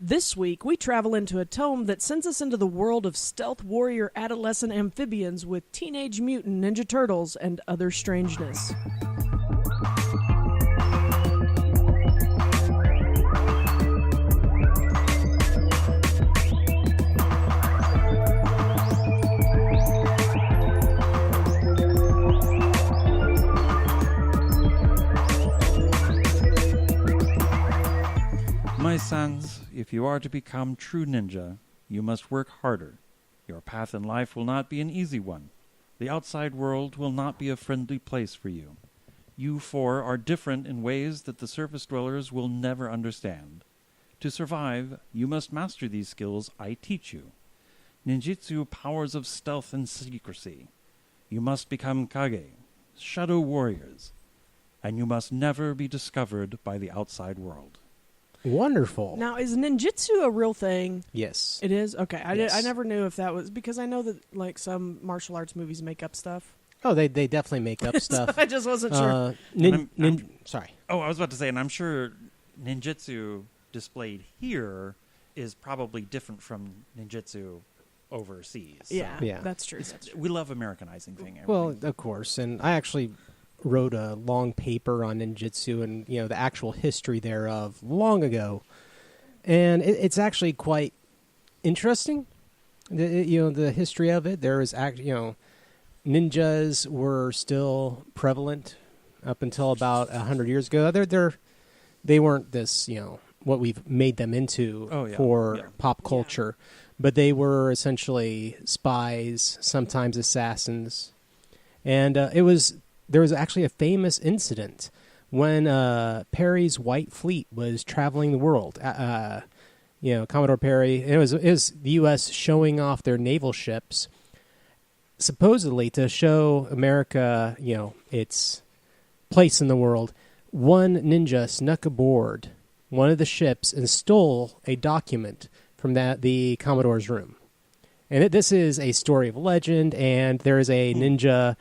This week, we travel into a tome that sends us into the world of stealth warrior adolescent amphibians with Teenage Mutant Ninja Turtles and other strangeness. My sons, if you are to become true ninja, you must work harder. Your path in life will not be an easy one. The outside world will not be a friendly place for you. You four are different in ways that the surface dwellers will never understand. To survive, you must master these skills I teach you. Ninjutsu powers of stealth and secrecy. You must become Kage, shadow warriors. And you must never be discovered by the outside world. Wonderful. Now, is ninjutsu a real thing? Yes. It is? Okay. Yes. I never knew if that was... Because I know that like some martial arts movies make up stuff. Oh, they definitely make up stuff. So I just wasn't sure. Sorry. Oh, I was about to say, and I'm sure ninjutsu displayed here is probably different from ninjutsu overseas. Yeah, Yeah. that's true. We love Americanizing things. Well, of course. And I actually wrote a long paper on ninjutsu and, the actual history thereof long ago. And it's actually quite interesting. The history of it. There is ninjas were still prevalent up until about 100 years ago. They weren't this, what we've made them into for pop culture, but they were essentially spies, sometimes assassins. And there was actually a famous incident when Perry's White Fleet was traveling the world. Commodore Perry, it was the U.S. showing off their naval ships, supposedly to show America, its place in the world. One ninja snuck aboard one of the ships and stole a document from the Commodore's room. And this is a story of legend, and there is a ninja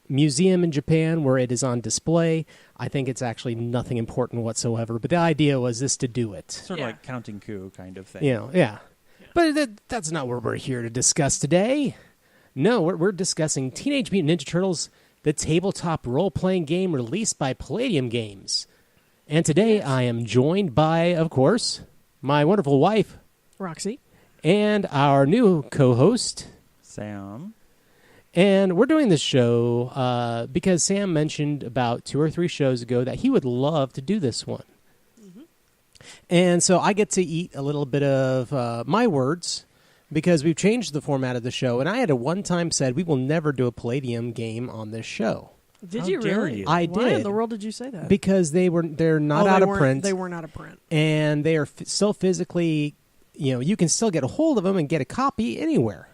museum in Japan where it is on display. I think it's actually nothing important whatsoever, but the idea was this to do it. Sort of like counting coup kind of thing. Yeah. But that's not what we're here to discuss today. No, we're discussing Teenage Mutant Ninja Turtles, the tabletop role-playing game released by Palladium Games. And today I am joined by, of course, my wonderful wife, Roxy, and our new co-host, Sam. And we're doing this show because Sam mentioned about 2 or 3 shows ago that he would love to do this one. Mm-hmm. And so I get to eat a little bit of my words because we've changed the format of the show. And I had at one time said we will never do a Palladium game on this show. Did you really? I did. Why in the world did you say that? Because they're not out of print. They weren't out of print. And they are still physically, you can still get a hold of them and get a copy anywhere.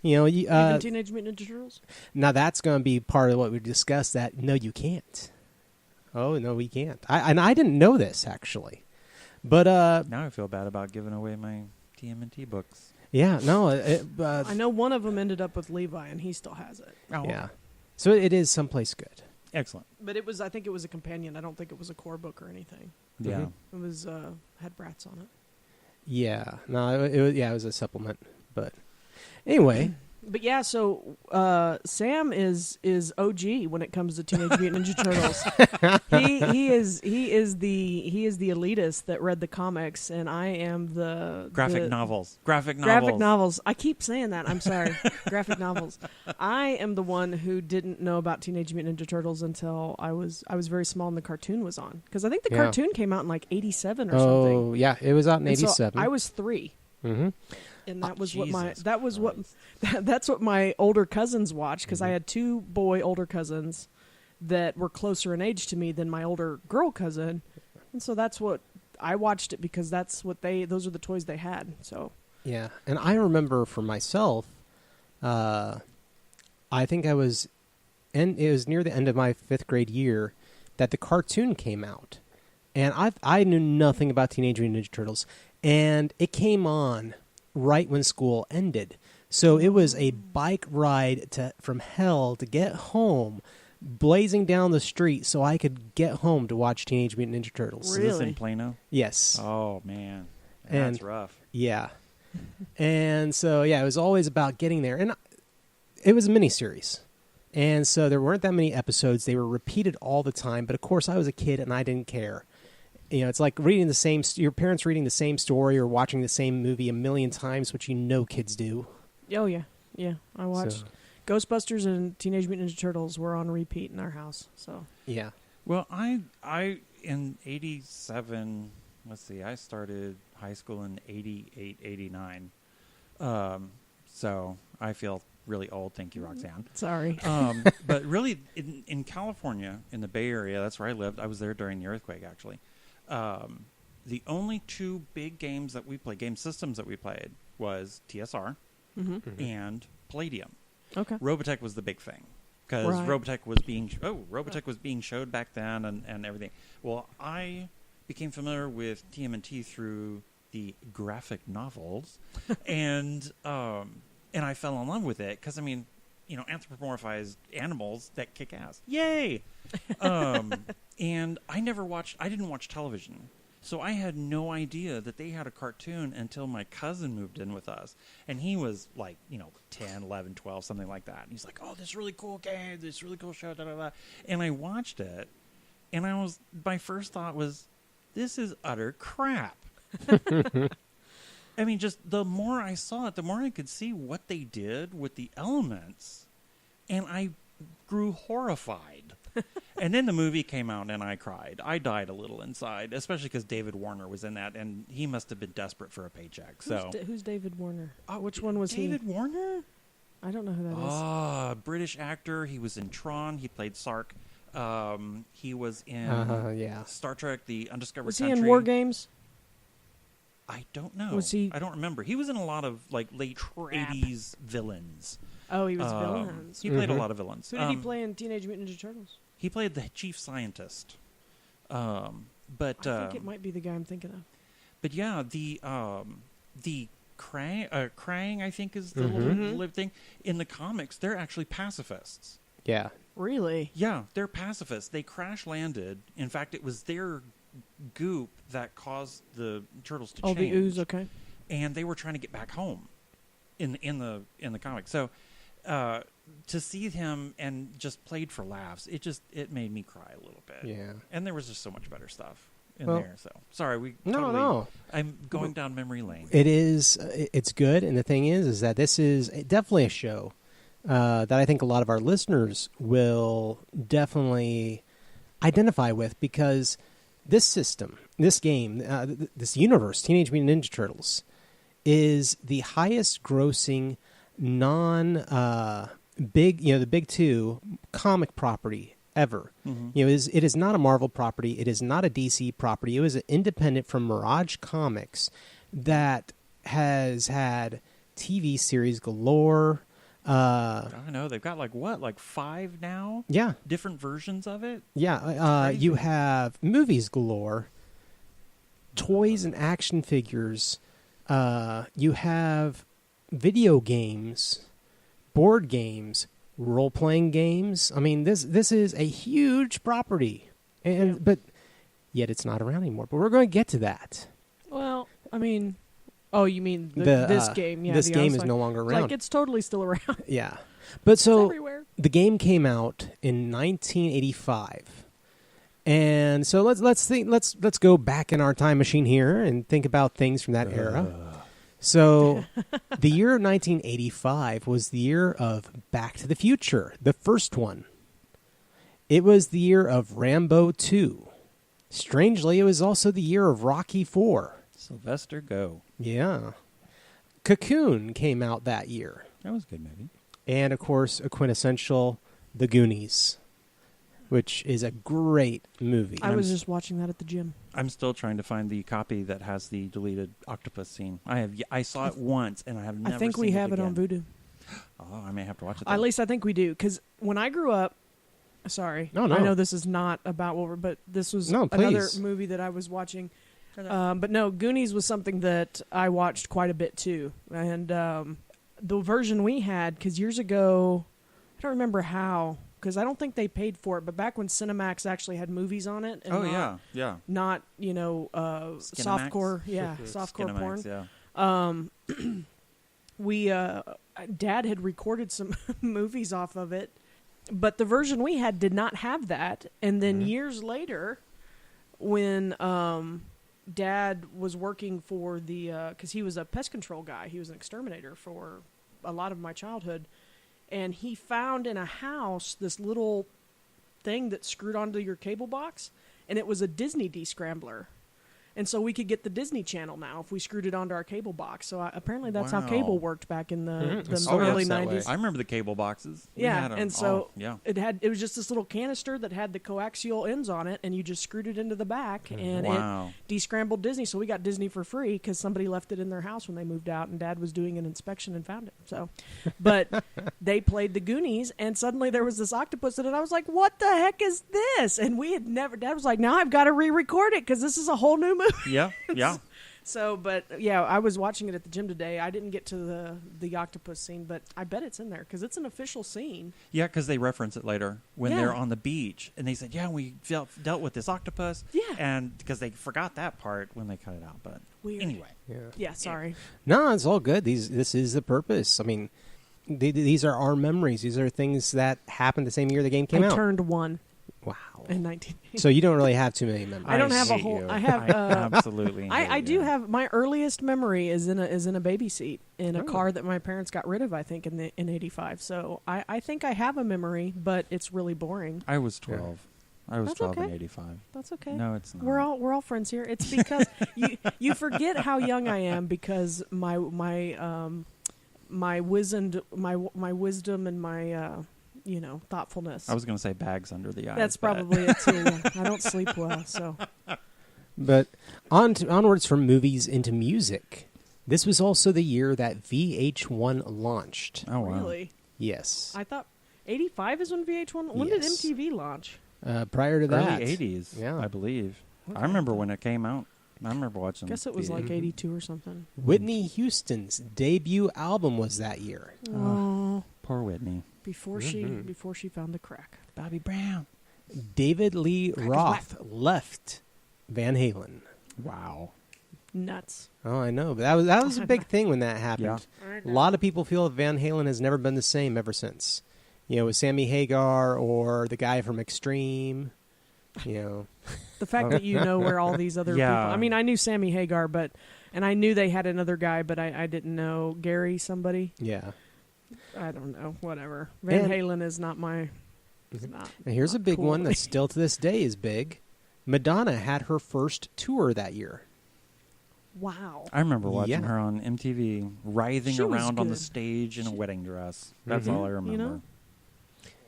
Even Teenage Mutant Ninja Turtles? Now that's going to be part of what we discussed. That no, you can't. Oh no, we can't. I didn't know this actually, but now I feel bad about giving away my TMNT books. Yeah, no. I know one of them ended up with Levi, and he still has it. Oh, yeah. So it is someplace good. Excellent. But I think it was a companion. I don't think it was a core book or anything. Yeah. It was had brats on it. Yeah. No. It was a supplement, but. Anyway. But yeah, so Sam is OG when it comes to Teenage Mutant Ninja Turtles. he is the elitist that read the comics, and I am the graphic novels. Graphic novels. I keep saying that. I'm sorry. Graphic novels. I am the one who didn't know about Teenage Mutant Ninja Turtles until I was very small and the cartoon was on, because I think the cartoon came out in like '87 or something. Oh yeah, it was out in '87. So I was 3. Mm-hmm. And that was that's what my older cousins watched, because I had 2 boy older cousins that were closer in age to me than my older girl cousin, and so that's what I watched it, because those are the toys they had. So yeah, and I remember for myself, I think it was near the end of my 5th grade year that the cartoon came out, and I knew nothing about Teenage Mutant Ninja Turtles, and it came on right when school ended. So it was a bike ride from hell to get home, blazing down the street so I could get home to watch Teenage Mutant Ninja Turtles. Really? Is this in Plano? Yes. Oh, man. And that's rough. Yeah. And so, yeah, it was always about getting there. And it was a miniseries. And so there weren't that many episodes. They were repeated all the time. But, of course, I was a kid and I didn't care. You know, it's like reading your parents reading the same story or watching the same movie a million times, which kids do. Oh, yeah. Yeah. I watched Ghostbusters and Teenage Mutant Ninja Turtles were on repeat in our house. So yeah. Well, I in 87, let's see, I started high school in 88, 89. So I feel really old. Thank you, Roxanne. Sorry. But really, in California, in the Bay Area, that's where I lived. I was there during the earthquake, actually. The only two big games that we played, game systems that we played, was TSR and Palladium. Okay. Robotech was the big thing because Robotech was being showed back then and everything. Well, I became familiar with TMNT through the graphic novels, and I fell in love with it because anthropomorphized animals that kick ass. Yay! And I didn't watch television. So I had no idea that they had a cartoon until my cousin moved in with us. And he was like, 10, 11, 12, something like that. And he's like, oh, this really cool game, this really cool show, da, da, da. And I watched it, and my first thought was, this is utter crap. I mean, just the more I saw it, the more I could see what they did with the elements. And I grew horrified. And then the movie came out, and I cried. I died a little inside, especially because David Warner was in that, and he must have been desperate for a paycheck. Who's David Warner? Which one was David Warner? I don't know who that is. British actor. He was in Tron. He played Sark. He was in Star Trek: The Undiscovered Country. Was he in War Games? I don't know. Was he? I don't remember. He was in a lot of late 80s villains. Oh, he was villains. He played a lot of villains. Who did he play in Teenage Mutant Ninja Turtles? He played the chief scientist. I think it might be the guy I'm thinking of. But yeah, the Krang, I think, is the little thing. In the comics, they're actually pacifists. Yeah. Really? Yeah, they're pacifists. They crash landed. In fact, it was their goop that caused the turtles to change. Oh, the ooze, okay. And they were trying to get back home in the comics. So to see him and just played for laughs, it made me cry a little bit. Yeah. And there was just so much better stuff in there. So sorry, No. I'm going down memory lane. It is. It's good, and the thing is that this is definitely a show that I think a lot of our listeners will definitely identify with, because this system, this game, this universe, Teenage Mutant Ninja Turtles, is the highest grossing the big two comic property ever. Mm-hmm. It is not a Marvel property. It is not a DC property. It was an independent from Mirage Comics that has had TV series galore. I don't know. They've got like 5 now? Yeah. Different versions of it? Yeah. You have movies galore, toys and action figures. You have video games, board games, role-playing games. I mean, this is a huge property, but yet it's not around anymore. But we're going to get to that. Well, I mean, you mean this game? Yeah, this game is no longer around. Like, it's totally still around. Yeah, but so everywhere. The game came out in 1985, and so let's go back in our time machine here and think about things from that era. So, the year of 1985 was the year of Back to the Future, the first one. It was the year of Rambo 2. Strangely, it was also the year of Rocky 4. Sylvester Go. Yeah. Cocoon came out that year. That was a good movie. And, of course, a quintessential The Goonies, which is a great movie. I was just watching that at the gym. I'm still trying to find the copy that has the deleted octopus scene. I saw it once, and I have never seen it. I think we have it on Vudu. Oh, I may have to watch it then. At least I think we do, because when I grew up, sorry, no. I know this is not about but this was another movie that I was watching. But no, Goonies was something that I watched quite a bit too. And the version we had, because years ago, I don't remember how, because I don't think they paid for it. But back when Cinemax actually had movies on it, and not softcore, softcore porn. Yeah. We Dad had recorded some movies off of it, but the version we had did not have that. And then years later, when Dad was working for because he was a pest control guy, he was an exterminator for a lot of my childhood, and he found in a house this little thing that screwed onto your cable box, and it was a Disney descrambler. And so we could get the Disney Channel now if we screwed it onto our cable box. So apparently that's how cable worked back in the early 90s. I remember the cable boxes. Yeah, and so it was just this little canister that had the coaxial ends on it, and you just screwed it into the back, and it descrambled Disney. So we got Disney for free because somebody left it in their house when they moved out, and Dad was doing an inspection and found it. So, but they played the Goonies, and suddenly there was this octopus in it. I was like, what the heck is this? And we had never, Dad was like, now I've got to re-record it because this is a whole new movie. Yeah. So, but yeah, I was watching it at the gym today. I didn't get to the octopus scene, but I bet it's in there because it's an official scene. Yeah, because they reference it later when they're on the beach, and they said, "Yeah, we dealt with this octopus." Yeah, and because they forgot that part when they cut it out. But weird. Anyway, yeah. Sorry. No, it's all good. This is the purpose. I mean, these are our memories. These are things that happened the same year the game came out. I turned 1. Wow. In 1980. So you don't really have too many memories. I don't have a whole. I have absolutely. I do have my earliest memory is in a baby seat in a car that my parents got rid of. I think in '85. So I think I have a memory, but it's really boring. I was 12. I was 12 in '85. That's okay. No, it's not. We're all friends here. It's because you forget how young I am because my wisdom and my thoughtfulness. I was going to say bags under the eyes. That's probably it too. I don't sleep well, so. But onwards from movies into music. This was also the year that VH1 launched. Oh, wow. Really? Yes. I thought 85 is when VH1. When did MTV launch? Prior to that, early 80s. Yeah, I believe. Okay. I remember when it came out. I remember watching. I guess it was like 82 or something. Whitney Houston's debut album was that year. Oh, poor Whitney. Before she found the crack. Bobby Brown. David Lee Roth left Van Halen. Wow. Nuts. Oh, I know, but that was a big thing when that happened. Yeah. A lot of people feel that Van Halen has never been the same ever since. With Sammy Hagar or the guy from Extreme. The fact that you know where all these other people. I mean, I knew Sammy Hagar, and I knew they had another guy, but I didn't know Gary somebody. Yeah. I don't know. Whatever. Van Halen is not my. And here's a big one that still to this day is big. Madonna had her first tour that year. Wow. I remember watching her on MTV, writhing around on the stage in a wedding dress. That's all I remember.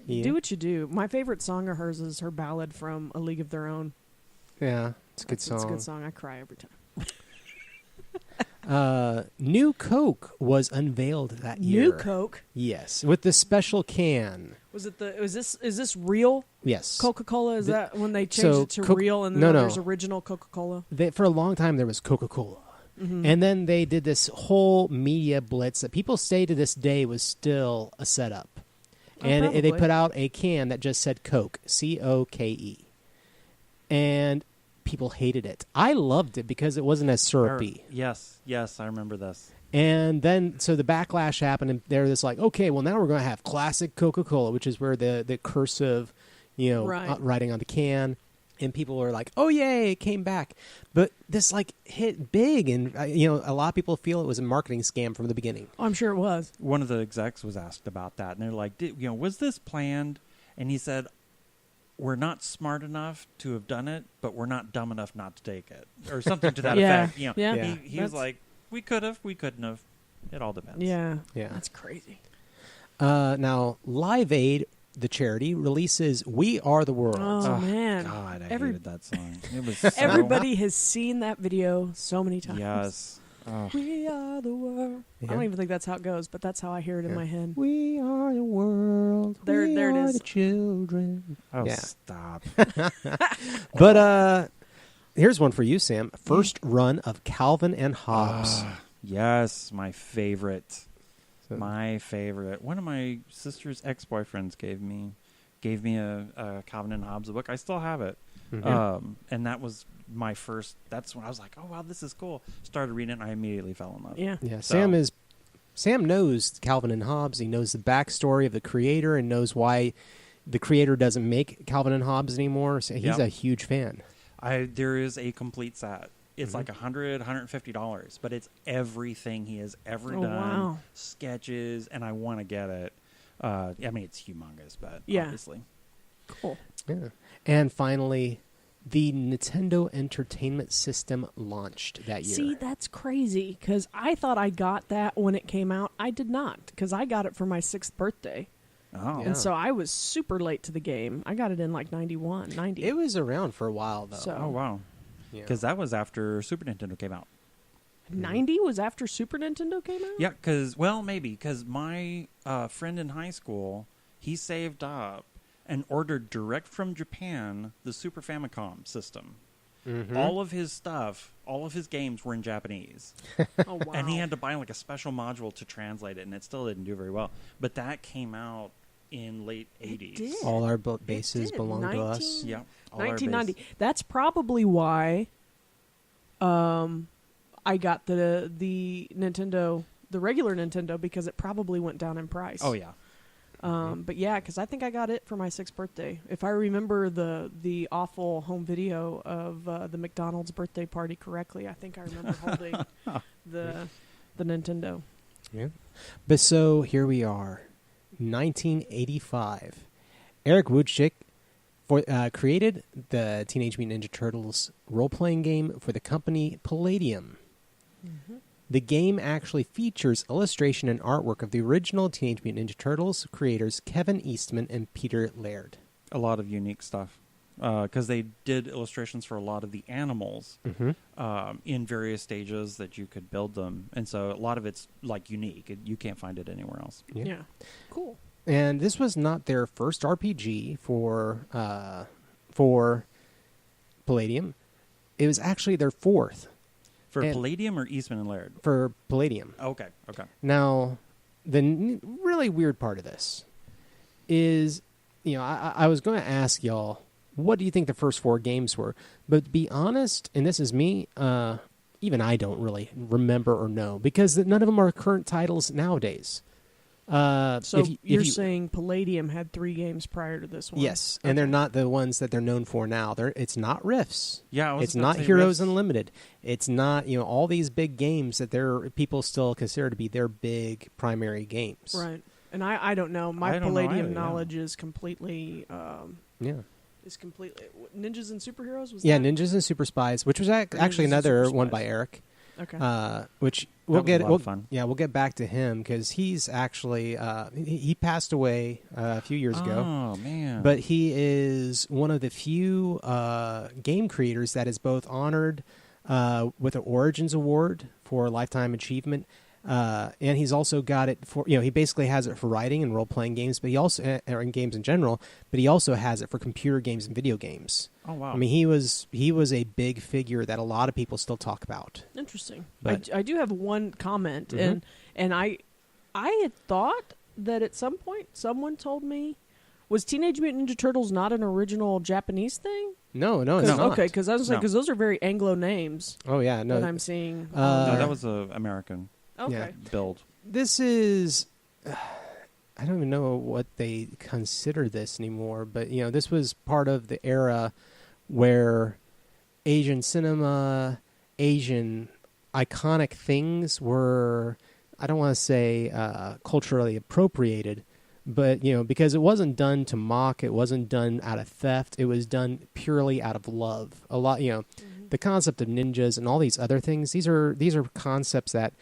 Do what you do. My favorite song of hers is her ballad from A League of Their Own. Yeah, it's a good song. It's a good song. I cry every time. New Coke was unveiled that year. New Coke? Yes, with the special can. Is this real? Yes. Coca-Cola? Is that when they changed it to real and then there's original Coca-Cola? For a long time there was Coca-Cola. Mm-hmm. And then they did this whole media blitz that people say to this day was still a setup. And they put out a can that just said Coke, C-O-K-E. And people hated it. I loved it because it wasn't as syrupy. Yes, I remember this. And then, so the backlash happened, and they're just like, okay, well, now we're going to have classic Coca-Cola, which is where the cursive, writing on the can. And people were like, oh, yay, it came back. But this, hit big, and, a lot of people feel it was a marketing scam from the beginning. Oh, I'm sure it was. One of the execs was asked about that, and they're like, was this planned? And he said, we're not smart enough to have done it, but we're not dumb enough not to take it. Or something to that effect. He was like, we could have, we couldn't have. It all depends. Yeah. That's crazy. Now, Live Aid, the charity, releases We Are the World. Oh, man. God, I hated that song. It was Everybody has seen that video so many times. Yes. Oh. We are the world. Yeah. I don't even think that's how it goes, but that's how I hear it in my head. We are the world. There it is. The children. Oh, stop. But here's one for you, Sam. First run of Calvin and Hobbes. Yes, my favorite. My favorite. One of my sister's ex-boyfriends gave me gave me a Calvin and Hobbes book. I still have it. And that was my first. That's when I was like, oh wow, this is cool. Started reading it, and I immediately fell in love. Yeah. So. Sam knows Calvin and Hobbes. He knows the backstory of the creator and knows why the creator doesn't make Calvin and Hobbes anymore. So he's a huge fan. There is a complete set. It's like $150, but it's everything he has ever done. Wow. Sketches, and I want to get it. I mean, it's humongous, but obviously. Cool. Yeah. And finally, the Nintendo Entertainment System launched that year. See, that's crazy, because I thought I got that when it came out. I did not, because I got it for my 6th birthday. Oh. And so I was super late to the game. I got it in like 91, 90. It was around for a while, though. So, oh, wow. Because that was after Super Nintendo came out. 90 was after Super Nintendo came out? Yeah, maybe, because my friend in high school, he saved up and ordered direct from Japan the Super Famicom system. All of his stuff, all of his games were in Japanese. Oh, wow. And he had to buy like a special module to translate it, and it still didn't do very well. But that came out in late 80s. All our bases belong to us. Yeah. 1990. That's probably why I got the Nintendo, the regular Nintendo, because it probably went down in price. Oh, yeah. But yeah, because I think I got it for my 6th birthday. If I remember the awful home video of the McDonald's birthday party correctly, I think I remember holding the Nintendo. Yeah. But so here we are, 1985. Eric Woodchick created the Teenage Mutant Ninja Turtles role-playing game for the company Palladium. The game actually features illustration and artwork of the original Teenage Mutant Ninja Turtles creators Kevin Eastman and Peter Laird. A lot of unique stuff. Because they did illustrations for a lot of the animals in various stages that you could build them. And so a lot of it's like unique. You can't find it anywhere else. Yeah. Cool. And this was not their first RPG for Palladium. It was actually their 4th. For Palladium or Eastman and Laird? For Palladium. Okay. Now, the really weird part of this is, I was going to ask y'all, what do you think the first 4 games were? But to be honest, and this is me, even I don't really remember or know, because none of them are current titles nowadays. So you're saying Palladium had 3 games prior to this one? Yes, and they're not the ones that they're known for now. It's not Rifts. Yeah, it's not Heroes Unlimited. It's not all these big games that people still consider to be their big primary games. Right, and I don't know. My Palladium knowledge is completely is completely Ninjas and Superheroes. Was that? Ninjas and Super Spies, which was actually another one by Eric. Okay. Which we'll get. Fun. Yeah, we'll get back to him because he's actually he passed away a few years ago. Oh man! But he is one of the few game creators that is both honored with an Origins Award for Lifetime Achievement, and he's also got it for he basically has it for writing and role playing games, but he also in games in general. But he also has it for computer games and video games. Oh wow! I mean, he was a big figure that a lot of people still talk about. Interesting. But I do have one comment, and I had thought that at some point someone told me, was Teenage Mutant Ninja Turtles not an original Japanese thing? No, it's not. Okay, because I was like, because those are very Anglo names. Oh yeah, no. That I'm seeing. No, that was an American build. This is. I don't even know what they consider this anymore, but this was part of the era where Asian cinema, Asian iconic things were, I don't want to say culturally appropriated, but because it wasn't done to mock, it wasn't done out of theft, it was done purely out of love. A lot, the concept of ninjas and all these other things, these are concepts that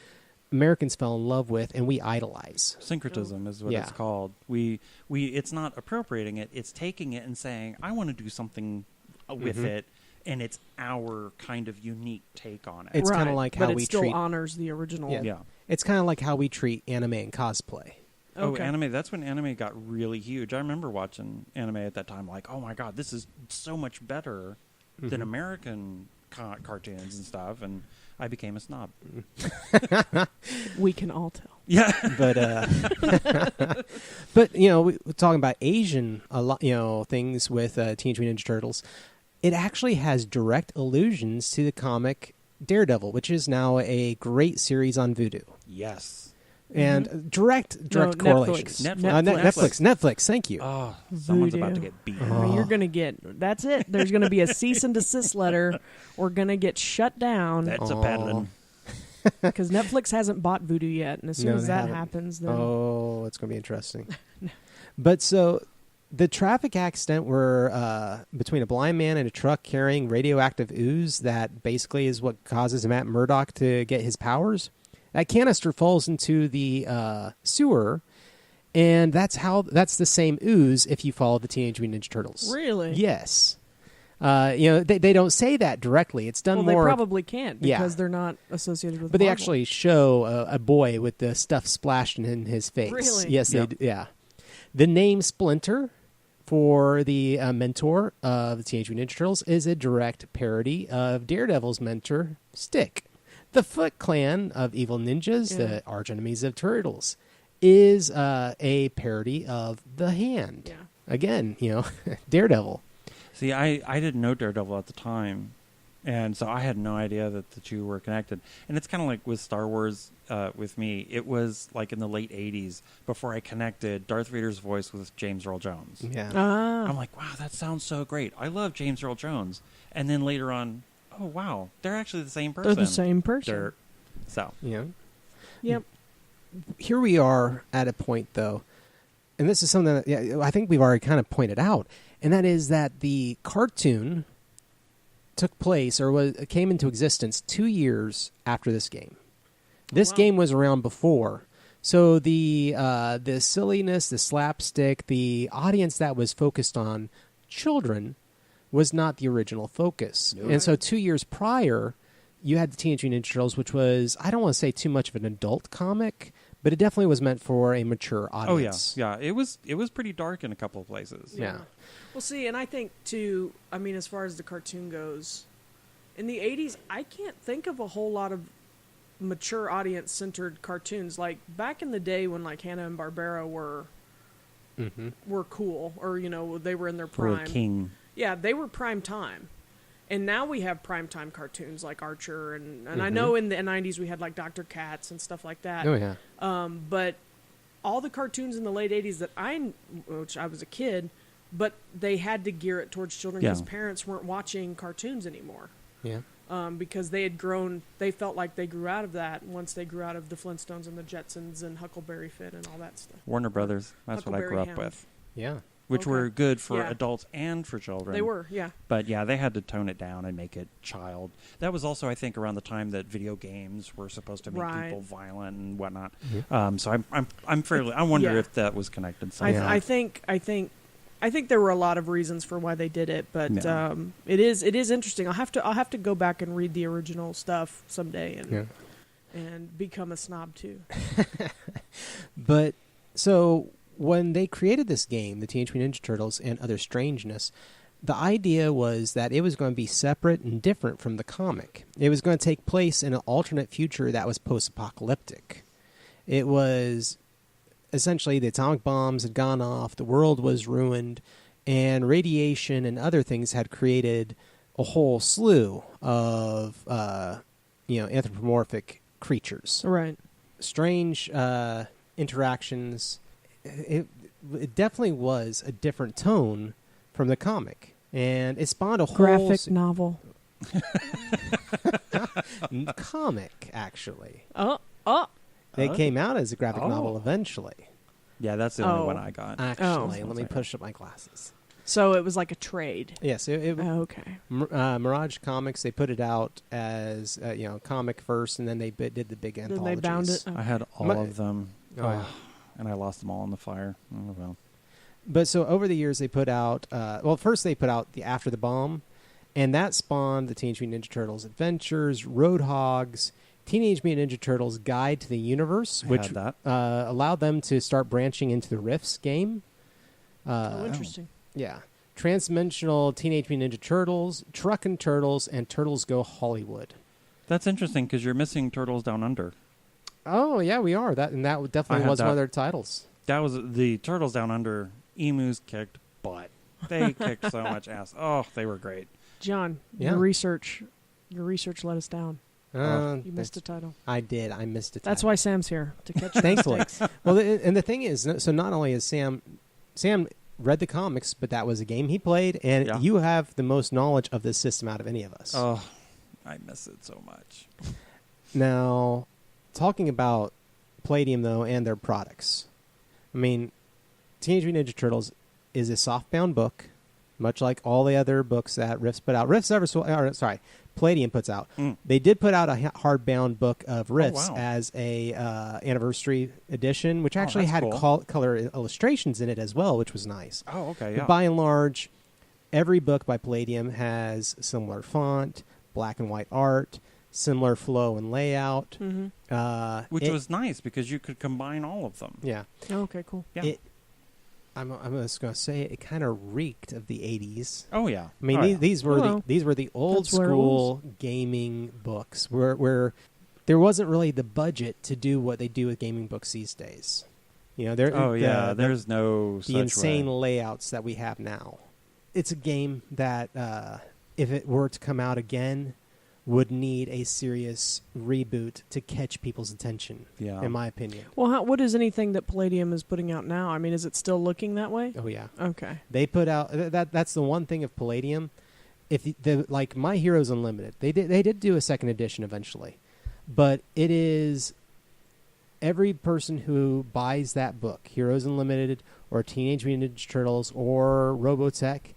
Americans fell in love with and we idolize. Syncretism is what it's called. We it's not appropriating it, it's taking it and saying, I want to do something with it, and it's our kind of unique take on it. It's kind of like how but we it still treat honors the original. Yeah. It's kind of like how we treat anime and cosplay. Oh, anime, that's when anime got really huge. I remember watching anime at that time, like, oh my god, this is so much better than American cartoons and stuff, and I became a snob. We can all tell. Yeah. But but we're talking about Asian a lot, things with Teenage Mutant Ninja Turtles. It actually has direct allusions to the comic Daredevil, which is now a great series on Vudu. Yes. And direct correlations. Netflix. Thank you. Oh, someone's about to get beaten. I mean, you're going to get, that's it. There's going to be a cease and desist letter. We're going to get shut down. That's a paddling. Because Netflix hasn't bought Vudu yet. And as soon as that happens, then... Oh, it's going to be interesting. But so the traffic accident were between a blind man and a truck carrying radioactive ooze that basically is what causes Matt Murdock to get his powers. That canister falls into the sewer, and that's the same ooze if you follow the Teenage Mutant Ninja Turtles. Really? Yes. They don't say that directly. It's done more. They probably can't because they're not associated with. But they actually show a boy with the stuff splashed in his face. Really? Yes, they do. Yeah. The name Splinter for the mentor of the Teenage Mutant Ninja Turtles is a direct parody of Daredevil's mentor, Stick. The Foot Clan of evil ninjas, the arch enemies of Turtles, is a parody of the Hand. Yeah. Again, Daredevil. See, I didn't know Daredevil at the time, and so I had no idea that the two were connected. And it's kind of like with Star Wars with me. It was like in the late 80s before I connected Darth Vader's voice with James Earl Jones. Yeah. I'm like, wow, that sounds so great. I love James Earl Jones. And then later on, oh, wow, they're actually the same person. They're the same person. So. Yeah. Yep. Here we are at a point, though, and this is something that I think we've already kind of pointed out, and that is that the cartoon took place or came into existence 2 years after this game. This game was around before, so the silliness, the slapstick, the audience that was focused on children was not the original focus. No. And so 2 years prior, you had the Teenage Mutant Ninja Turtles, which was, I don't want to say too much of an adult comic, but it definitely was meant for a mature audience. Oh, yeah. It was pretty dark in a couple of places. Yeah. Well, see, and I think, too, I mean, as far as the cartoon goes, in the 80s, I can't think of a whole lot of mature audience-centered cartoons. Like, back in the day when, like, Hanna-Barbera were cool, or, they were in their prime. Or king. Yeah, they were prime time. And now we have primetime cartoons like Archer, and I know in the 90s we had like Dr. Katz and stuff like that. Oh, yeah. But all the cartoons in the late 80s which I was a kid, but they had to gear it towards children because parents weren't watching cartoons anymore. Yeah. Because they had grown, they felt like they grew out of that once they grew out of the Flintstones and the Jetsons and Huckleberry Finn and all that stuff. Warner Brothers, that's what I grew up with. Yeah. Which were good for adults and for children. They were, yeah. But yeah, they had to tone it down and make it child. That was also, I think, around the time that video games were supposed to make people violent and whatnot. Mm-hmm. So I wonder if that was connected somehow. I think there were a lot of reasons for why they did it, but it is interesting. I'll have to go back and read the original stuff someday and become a snob too. But so when they created this game, the Teenage Mutant Ninja Turtles and Other Strangeness, the idea was that it was going to be separate and different from the comic. It was going to take place in an alternate future that was post-apocalyptic. It was essentially the atomic bombs had gone off, the world was ruined, and radiation and other things had created a whole slew of anthropomorphic creatures. Right. Strange interactions. It definitely was a different tone from the comic, and it spawned a whole graphic novel. Comic, actually. They came out as a graphic novel eventually. Yeah, that's the only one I got. Actually, let me push up my glasses. So it was like a trade. Yes. Okay. Mirage Comics, they put it out as comic first, and then they did the big anthologies. Then they bound it. I had all of them. And I lost them all in the fire. Oh, well. But so over the years, they put out... first they put out the After the Bomb, and that spawned the Teenage Mutant Ninja Turtles Adventures, Roadhogs, Teenage Mutant Ninja Turtles Guide to the Universe, which allowed them to start branching into the Rifts game. Interesting. Yeah. Transdimensional Teenage Mutant Ninja Turtles, Truckin' Turtles, and Turtles Go Hollywood. That's interesting because you're missing Turtles Down Under. Oh yeah, we are. That definitely was one of their titles. That was the Turtles Down Under. Emus kicked butt. They kicked so much ass. Oh, they were great. John, your research let us down. You missed a title. I did. I missed a title. That's why Sam's here, to catch the Thankfully. mistakes. Well, and the thing is, so not only is Sam read the comics, but that was a game he played, and you have the most knowledge of this system out of any of us. Oh, I miss it so much. Now, talking about Palladium, though, and their products. I mean, Teenage Mutant Ninja Turtles is a softbound book, much like all the other books that Riffs put out. Palladium puts out. They did put out a hardbound book of Riffs as a anniversary edition, which actually had cool. color illustrations in it as well, which was nice. Oh, okay, yeah. But by and large, every book by Palladium has similar font, black and white art, similar flow and layout. Which was nice because you could combine all of them. Yeah. Oh, okay, cool. Yeah. I'm just going to say it kind of reeked of the 80s. Oh yeah. I mean these were the old school gaming books where there wasn't really the budget to do what they do with gaming books these days. You know, there's no the insane layouts that we have now. It's a game that if it were to come out again would need a serious reboot to catch people's attention, in my opinion. Well, what is anything that Palladium is putting out now? I mean, is it still looking that way? Oh, yeah. Okay. They put out... That's the one thing of Palladium. Like My Heroes Unlimited, they did do a second edition eventually. But it is... Every person who buys that book, Heroes Unlimited or Teenage Mutant Ninja Turtles or Robotech,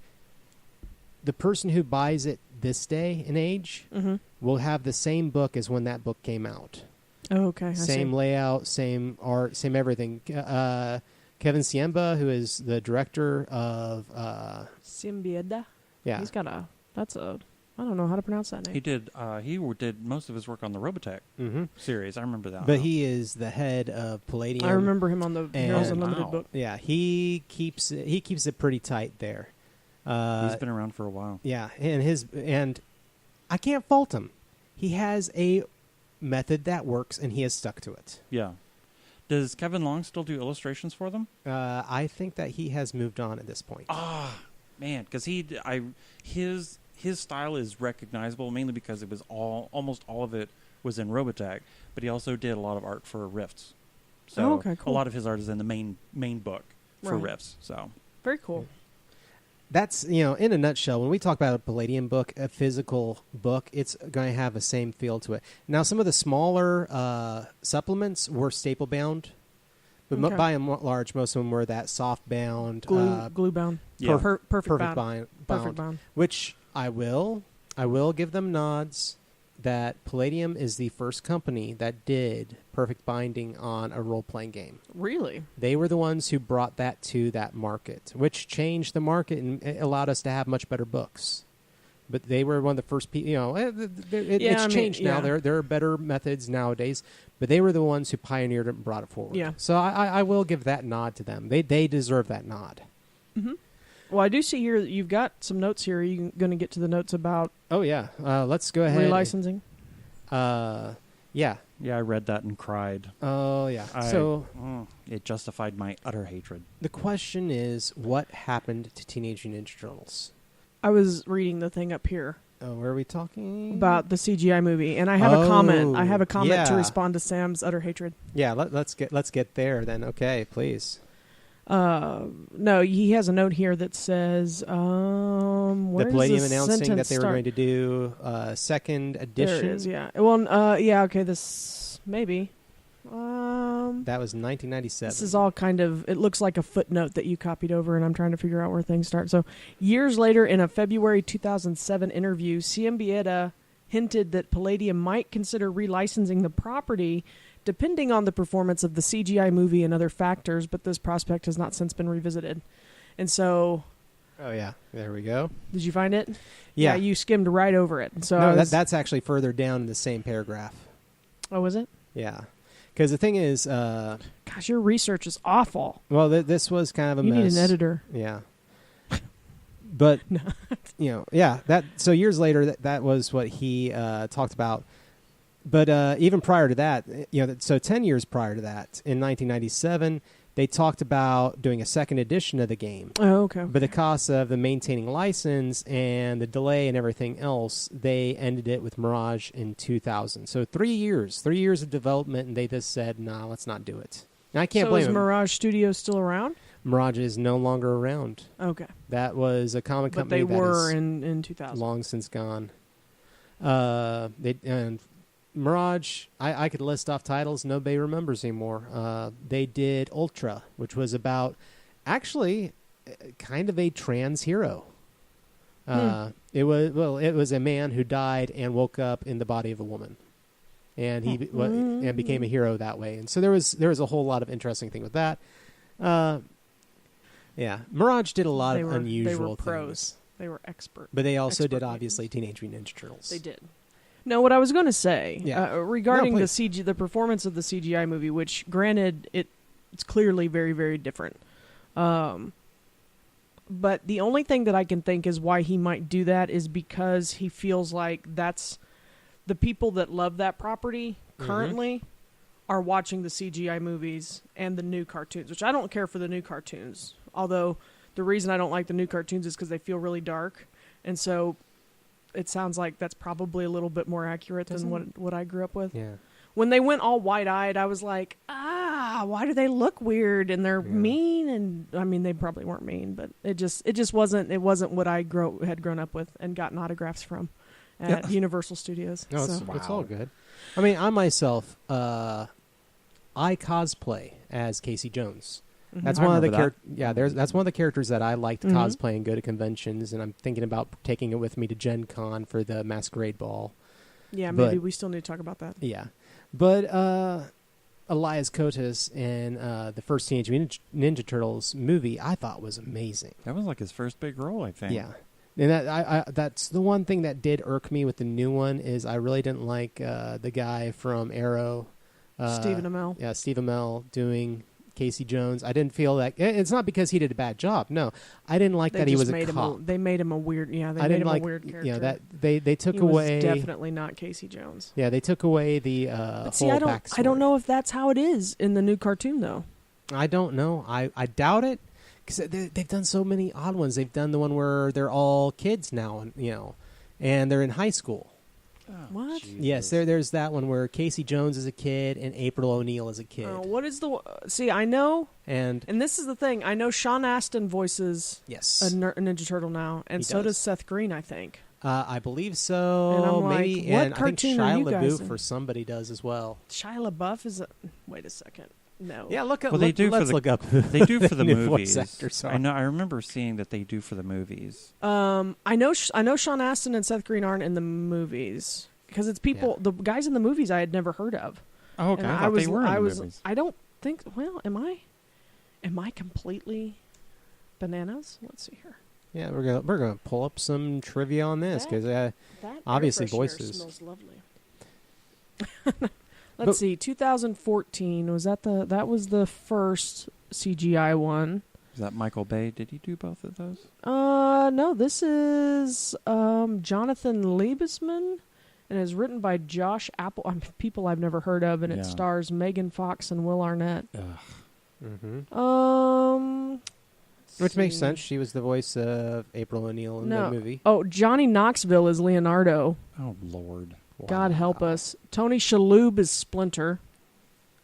the person who buys it this day and age will have the same book as when that book came out. Oh, okay. Same layout, same art, same everything. Kevin Siemba, who is the director of... Simbieda? Yeah. He's got I don't know how to pronounce that name. He did most of his work on the Robotech series. I remember that. But he is the head of Palladium. I remember him on the Heroes Unlimited book. Yeah, he keeps it pretty tight there. He's been around for a while. Yeah, and I can't fault him. He has a method that works, and he has stuck to it. Yeah. Does Kevin Long still do illustrations for them? I think that he has moved on at this point. Man, because his style is recognizable mainly because it was almost all of it was in Robotech, but he also did a lot of art for Rifts. So okay, cool. A lot of his art is in the main book for Rifts. So very cool. That's, in a nutshell, when we talk about a Palladium book, a physical book, it's going to have the same feel to it. Now, some of the smaller supplements were staple bound, but by and large, most of them were that soft bound, glue bound, perfect bound. Which I will give them nods that Palladium is the first company that did perfect binding on a role-playing game. Really? They were the ones who brought that to that market, which changed the market and it allowed us to have much better books. But they were one of the first people, it's changed now. There are better methods nowadays, but they were the ones who pioneered it and brought it forward. Yeah. So I will give that nod to them. They deserve that nod. Mm-hmm. Well, I do see here that you've got some notes here. Are you going to get to the notes about... Oh, yeah. Let's go ahead. Relicensing? Yeah. Yeah, I read that and cried. Oh, yeah. It justified my utter hatred. The question is, what happened to Teenage Mutant Ninja Turtles? I was reading the thing up here. Oh, where are we talking? About the CGI movie, and I have a comment. I have a comment to respond to Sam's utter hatred. Yeah, let's get there then. Okay, please. No, he has a note here that says, where the Palladium does announcing that they start? were going to do a second edition. There it is, yeah. Well, okay, this, maybe. That was 1997. This is all kind of, it looks like a footnote that you copied over, and I'm trying to figure out where things start. So, years later, in a February 2007 interview, Siembieda hinted that Palladium might consider relicensing the property depending on the performance of the CGI movie and other factors, but this prospect has not since been revisited. And so... Oh, yeah. There we go. Did you find it? Yeah. You skimmed right over it. So no, that's actually further down in the same paragraph. Oh, was it? Yeah. Because the thing is... Gosh, your research is awful. Well, this was kind of a mess. You need an editor. Yeah. But, so years later, that was what he talked about. But even prior to that, so 10 years prior to that, in 1997, they talked about doing a second edition of the game. Oh, okay. But because of the maintaining license and the delay and everything else, they ended it with Mirage in 2000. So 3 years of development, and they just said, "Nah, let's not do it." And I can't blame them. So is Mirage Studios still around? Mirage is no longer around. Okay. That was a comic company that were in 2000. Long since gone. And Mirage, I could list off titles nobody remembers anymore. They did Ultra, which was about actually kind of a trans hero. It was a man who died and woke up in the body of a woman, and he and became a hero that way. And so there was a whole lot of interesting thing with that. Yeah, Mirage did a lot of unusual They were pros. things. They were expert. But they also did, obviously, Teenage Mutant Ninja Turtles. They did. No, what I was going to say regarding the performance of the CGI movie, which, granted, it's clearly very, very different. But the only thing that I can think is why he might do that is because he feels like that's the people that love that property currently are watching the CGI movies and the new cartoons, which I don't care for the new cartoons. Although the reason I don't like the new cartoons is because they feel really dark. And so it sounds like that's probably a little bit more accurate than what I grew up with. Yeah. When they went all wide-eyed, I was like, why do they look weird? And they're mean. And I mean, they probably weren't mean, but it just wasn't what I had grown up with and gotten autographs from at Universal Studios. No, it's all good. I mean, I myself, I cosplay as Casey Jones. That's one of the that's one of the characters that I like to cosplay and go to conventions, and I'm thinking about taking it with me to Gen Con for the Masquerade Ball. Yeah, maybe we still need to talk about that. Yeah. But Elias Koteas in the first Teenage Mutant Ninja Turtles movie, I thought was amazing. That was like his first big role, I think. Yeah. And that's the one thing that did irk me with the new one is I really didn't like the guy from Arrow. Stephen Amell. Yeah, Stephen Amell doing Casey Jones. I didn't feel that. It's not because he did a bad job. No, I didn't like that he was a cop. They made him a weird. Yeah, they made him a weird character. That they took away. Was definitely not Casey Jones. Yeah, they took away the whole backstory. I don't know if that's how it is in the new cartoon though. I don't know. I doubt it because they've done so many odd ones. They've done the one where they're all kids now, and they're in high school. Oh, what? Jesus. Yes, there's that one where Casey Jones is a kid and April O'Neil is a kid. What is the... See, I know... And this is the thing. I know Sean Astin voices a Ninja Turtle now, and so does Seth Green, I think. I believe so. And I'm maybe, like, what and cartoon I think are you Shia guys LaBeouf for somebody does as well. Shia LaBeouf is a... Wait a second. No. Yeah, look up. Well, they do let's look up. They do for the movies. Actor, I know. I remember seeing that they do for the movies. I know Sean Astin and Seth Green aren't in the movies. Because it's people, the guys in the movies I had never heard of. Oh, okay. I thought they were in the movies. I don't think. Well, am I completely bananas? Let's see here. Yeah, we're gonna pull up some trivia on this because obviously voices. Smells lovely. Let's see. 2014 that was the first CGI one. Is that Michael Bay? Did he do both of those? No. This is Jonathan Liebesman. And is written by Josh Apple, people I've never heard of, and it stars Megan Fox and Will Arnett. Which makes sense. She was the voice of April O'Neil in the movie. Oh, Johnny Knoxville is Leonardo. Oh, Lord. Wow. God help us. Tony Shalhoub is Splinter,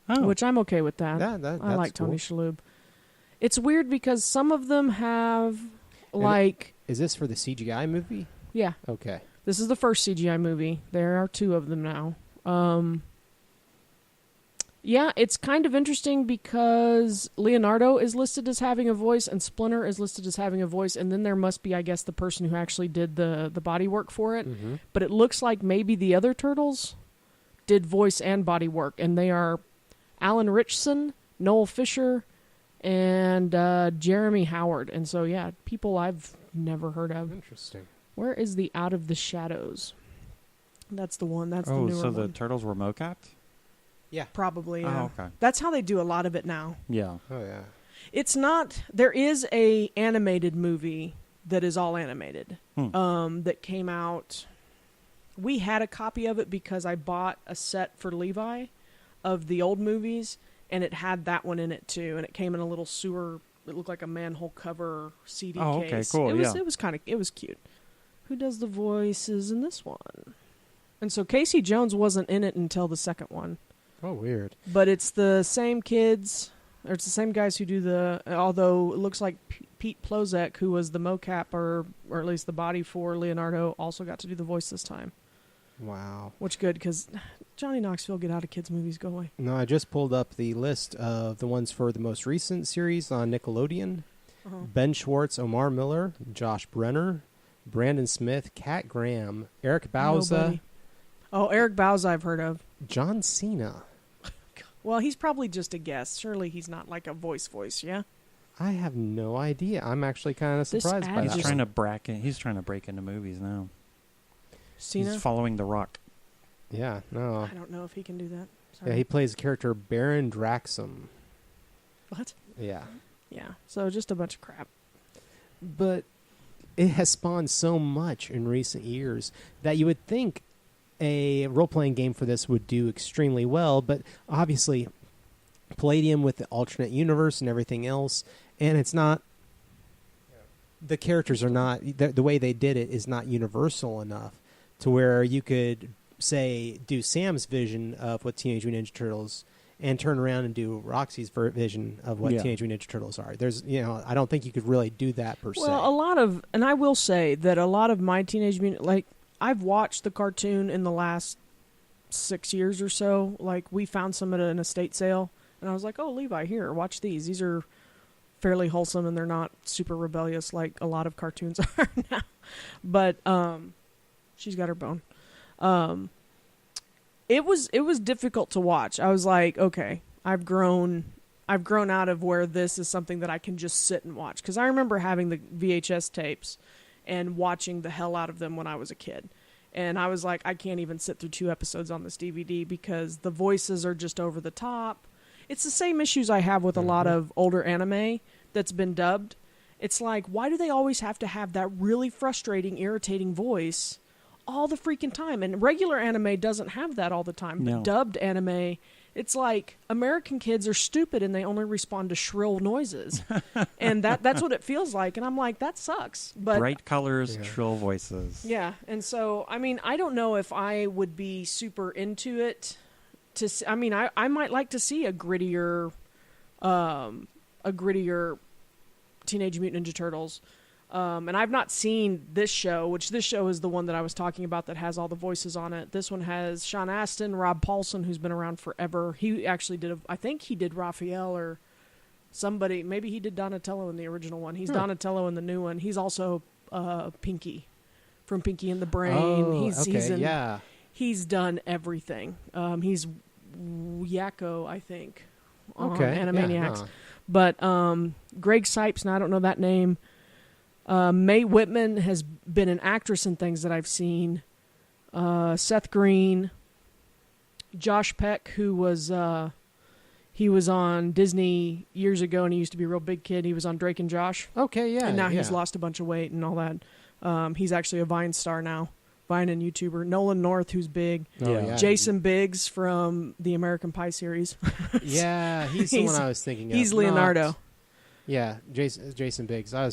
which I'm okay with that. I like Tony Shalhoub. It's weird because some of them have, Is this for the CGI movie? Yeah. Okay. This is the first CGI movie. There are 2 of them now. Yeah, it's kind of interesting because Leonardo is listed as having a voice and Splinter is listed as having a voice, and then there must be, I guess, the person who actually did the body work for it. Mm-hmm. But it looks like maybe the other Turtles did voice and body work, and they are Alan Ritchson, Noel Fisher, and Jeremy Howard. And so, yeah, people I've never heard of. Interesting. Where is the Out of the Shadows? That's the one. That's the newer one. Oh, so the Turtles were mocapped? Yeah. Probably, yeah. Oh, okay. That's how they do a lot of it now. Yeah. Oh, yeah. It's not... There is a animated movie that is all animated that came out... we had a copy of it because I bought a set for Levi of the old movies, and it had that one in it too, and it came in a little sewer. It looked like a manhole cover CD case. Okay, cool. It was cute. Who does the voices in this one? And so Casey Jones wasn't in it until the second one. Oh, weird. But it's the same kids, or it's the same guys who do although it looks like Pete Plozek, who was the mocap or at least the body for Leonardo, also got to do the voice this time. Wow. Which good, because Johnny Knoxville, get out of kids' movies, go away. No, I just pulled up the list of the ones for the most recent series on Nickelodeon. Uh-huh. Ben Schwartz, Omar Miller, Josh Brenner, Brandon Smith, Kat Graham, Eric Bauza. Nobody. Oh, Eric Bauza I've heard of. John Cena. Well, he's probably just a guest. Surely he's not like a voice, yeah? I have no idea. I'm actually kind of surprised by that. He's trying to break into movies now. Cena? He's following The Rock. Yeah, no. I don't know if he can do that. Sorry. Yeah, he plays the character Baron Draxum. What? Yeah. Yeah, so just a bunch of crap. But it has spawned so much in recent years that you would think a role-playing game for this would do extremely well, but obviously Palladium with the alternate universe and everything else, and it's not... The characters are not... The way they did it is not universal enough to where you could, say, do Sam's vision of what Teenage Mutant Ninja Turtles and turn around and do Roxy's vision of what Teenage Mutant Ninja Turtles are. There's, I don't think you could really do that per se. Well, and I will say that a lot of my Teenage Mutant, like, I've watched the cartoon in the last 6 years or so. Like, we found some at an estate sale, and I was like, oh, Levi, here, watch these. These are fairly wholesome, and they're not super rebellious like a lot of cartoons are now. But she's got her bone. It was difficult to watch. I was like, okay, I've grown out of where this is something that I can just sit and watch. Because I remember having the VHS tapes and watching the hell out of them when I was a kid. And I was like, I can't even sit through 2 episodes on this DVD because the voices are just over the top. It's the same issues I have with a lot of older anime that's been dubbed. It's like, why do they always have to have that really frustrating, irritating voice all the freaking time? And regular anime doesn't have that all the time. No. But dubbed anime, it's like American kids are stupid and they only respond to shrill noises. And that's what it feels like. And I'm like, that sucks. But bright colors, shrill voices. Yeah. And so, I mean, I don't know if I would be super into it. I might like to see a grittier Teenage Mutant Ninja Turtles. And I've not seen this show, which this show is the one that I was talking about that has all the voices on it. This one has Sean Astin, Rob Paulson, who's been around forever. He actually I think he did Raphael or somebody. Maybe he did Donatello in the original one. He's Donatello in the new one. He's also Pinky from Pinky and the Brain. He's done everything. He's Yakko, I think, on Animaniacs. Yeah, But Greg Sipes, and I don't know that name. Mae Whitman has been an actress in things that I've seen. Seth Green, Josh Peck, who was he was on Disney years ago, and he used to be a real big kid. He was on Drake and Josh. Okay, yeah. And now he's lost a bunch of weight and all that. He's actually a Vine star now. Vine and YouTuber. Nolan North, who's big. Jason Biggs from the American Pie series. Yeah, he's the one I was thinking of. He's Leonardo. Yeah, Jason Biggs. I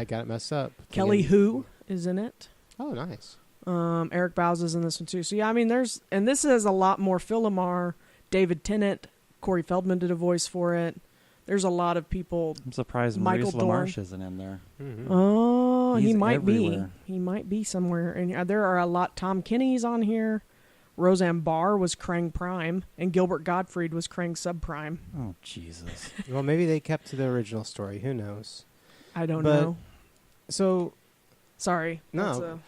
got it messed up. Kelly Hu is in it. Oh, nice. Eric Bauza's in this one too. So yeah, I mean, and this has a lot more. Phil Lamar, David Tennant, Corey Feldman did a voice for it. There's a lot of people. I'm surprised Maurice LaMarche isn't in there. Mm-hmm. Oh, he might everywhere. be. He might be somewhere. And there are a lot. Tom Kinney's on here. Roseanne Barr was Krang Prime, and Gilbert Gottfried was Krang Subprime. Oh, Jesus. Well, maybe they kept to the original story. Who knows? I don't know. So, sorry. No.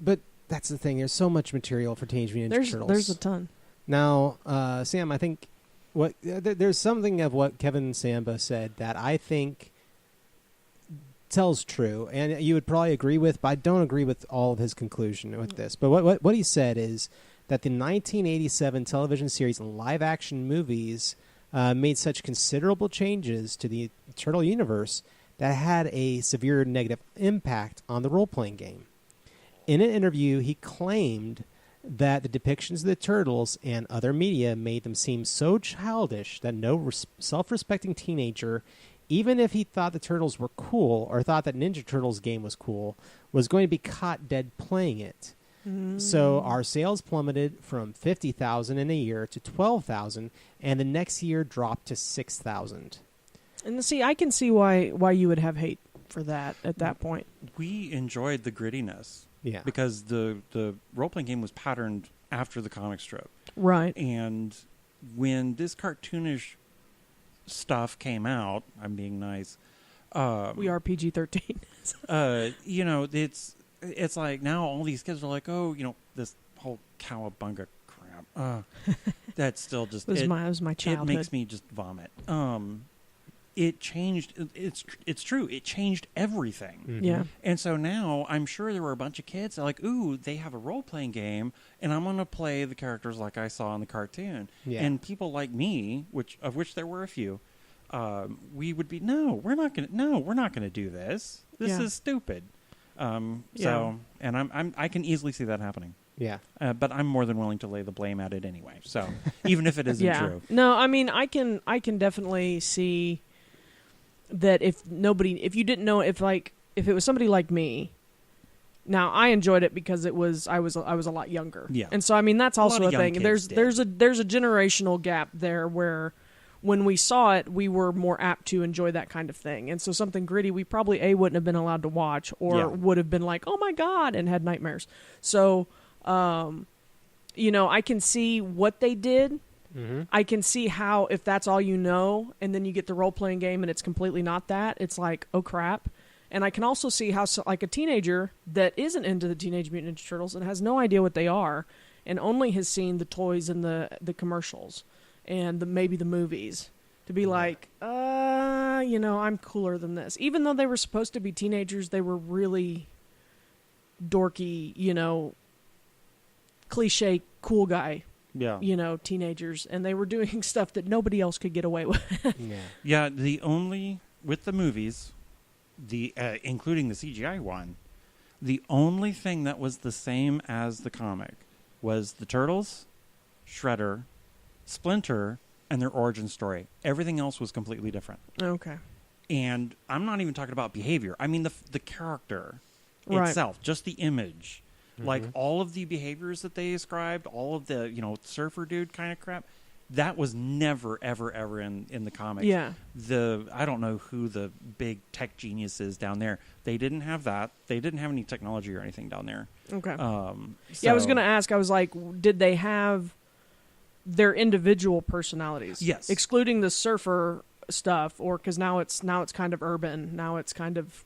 But that's the thing. There's so much material for Teenage Mutant Ninja Turtles. There's a ton. Now, Sam, I think there's something of what Kevin Samba said that I think tells true, and you would probably agree with, but I don't agree with all of his conclusion with this. But what he said is that the 1987 television series and live-action movies made such considerable changes to the Turtle universe that had a severe negative impact on the role-playing game. in an interview, he claimed that the depictions of the Turtles and other media made them seem so childish that no self-respecting teenager, even if he thought the Turtles were cool or thought that Ninja Turtles game was cool, was going to be caught dead playing it. So our sales plummeted from 50,000 in a year to 12,000, and the next year dropped to 6,000. And see, I can see why you would have hate for that at that point. We enjoyed the grittiness. Yeah. Because the role-playing game was patterned after the comic strip. Right. And when this cartoonish stuff came out, I'm being nice. We are PG-13. You know, it's like now all these kids are like, oh, you know, this whole cowabunga crap. That's still just... it was my childhood. It makes me just vomit. It changed. It's true. It changed everything. Mm-hmm. Yeah. And so now I'm sure there were a bunch of kids that are like, ooh, they have a role-playing game, and I'm going to play the characters like I saw in the cartoon. Yeah. And people like me, of which there were a few, we would be, no, we're not going to do this. This is stupid. So, and I can easily see that happening. Yeah. But I'm more than willing to lay the blame at it anyway. So even if it isn't true. No, I mean, I can definitely see that if you didn't know, if it was somebody like me. Now I enjoyed it because I was a lot younger. Yeah. And so I mean that's also a thing. There's a generational gap there where when we saw it, we were more apt to enjoy that kind of thing. And so something gritty, we probably wouldn't have been allowed to watch, or would have been like, oh my God, and had nightmares. So, you know, I can see what they did. Mm-hmm. I can see how, if that's all you know, and then you get the role-playing game and it's completely not that, it's like, oh crap. And I can also see how, like, a teenager that isn't into the Teenage Mutant Ninja Turtles and has no idea what they are, and only has seen the toys and the commercials and maybe the movies, to be like, you know, I'm cooler than this. Even though they were supposed to be teenagers, they were really dorky, you know, cliche cool guy, you know, teenagers, and they were doing stuff that nobody else could get away with. Yeah, the only, with the movies, including the CGI one, the only thing that was the same as the comic was the Turtles, Shredder, Splinter, and their origin story. Everything else was completely different. Okay. And I'm not even talking about behavior. I mean the character itself, just the image. Mm-hmm. Like all of the behaviors that they described, all of the, you know, surfer dude kind of crap, that was never, ever, ever in the comics. Yeah. I don't know who the big tech genius is down there. They didn't have that. They didn't have any technology or anything down there. Okay. Yeah, I was going to ask, I was like, did they have their individual personalities? Yes. Excluding the surfer stuff, or because now it's kind of urban. Now it's kind of...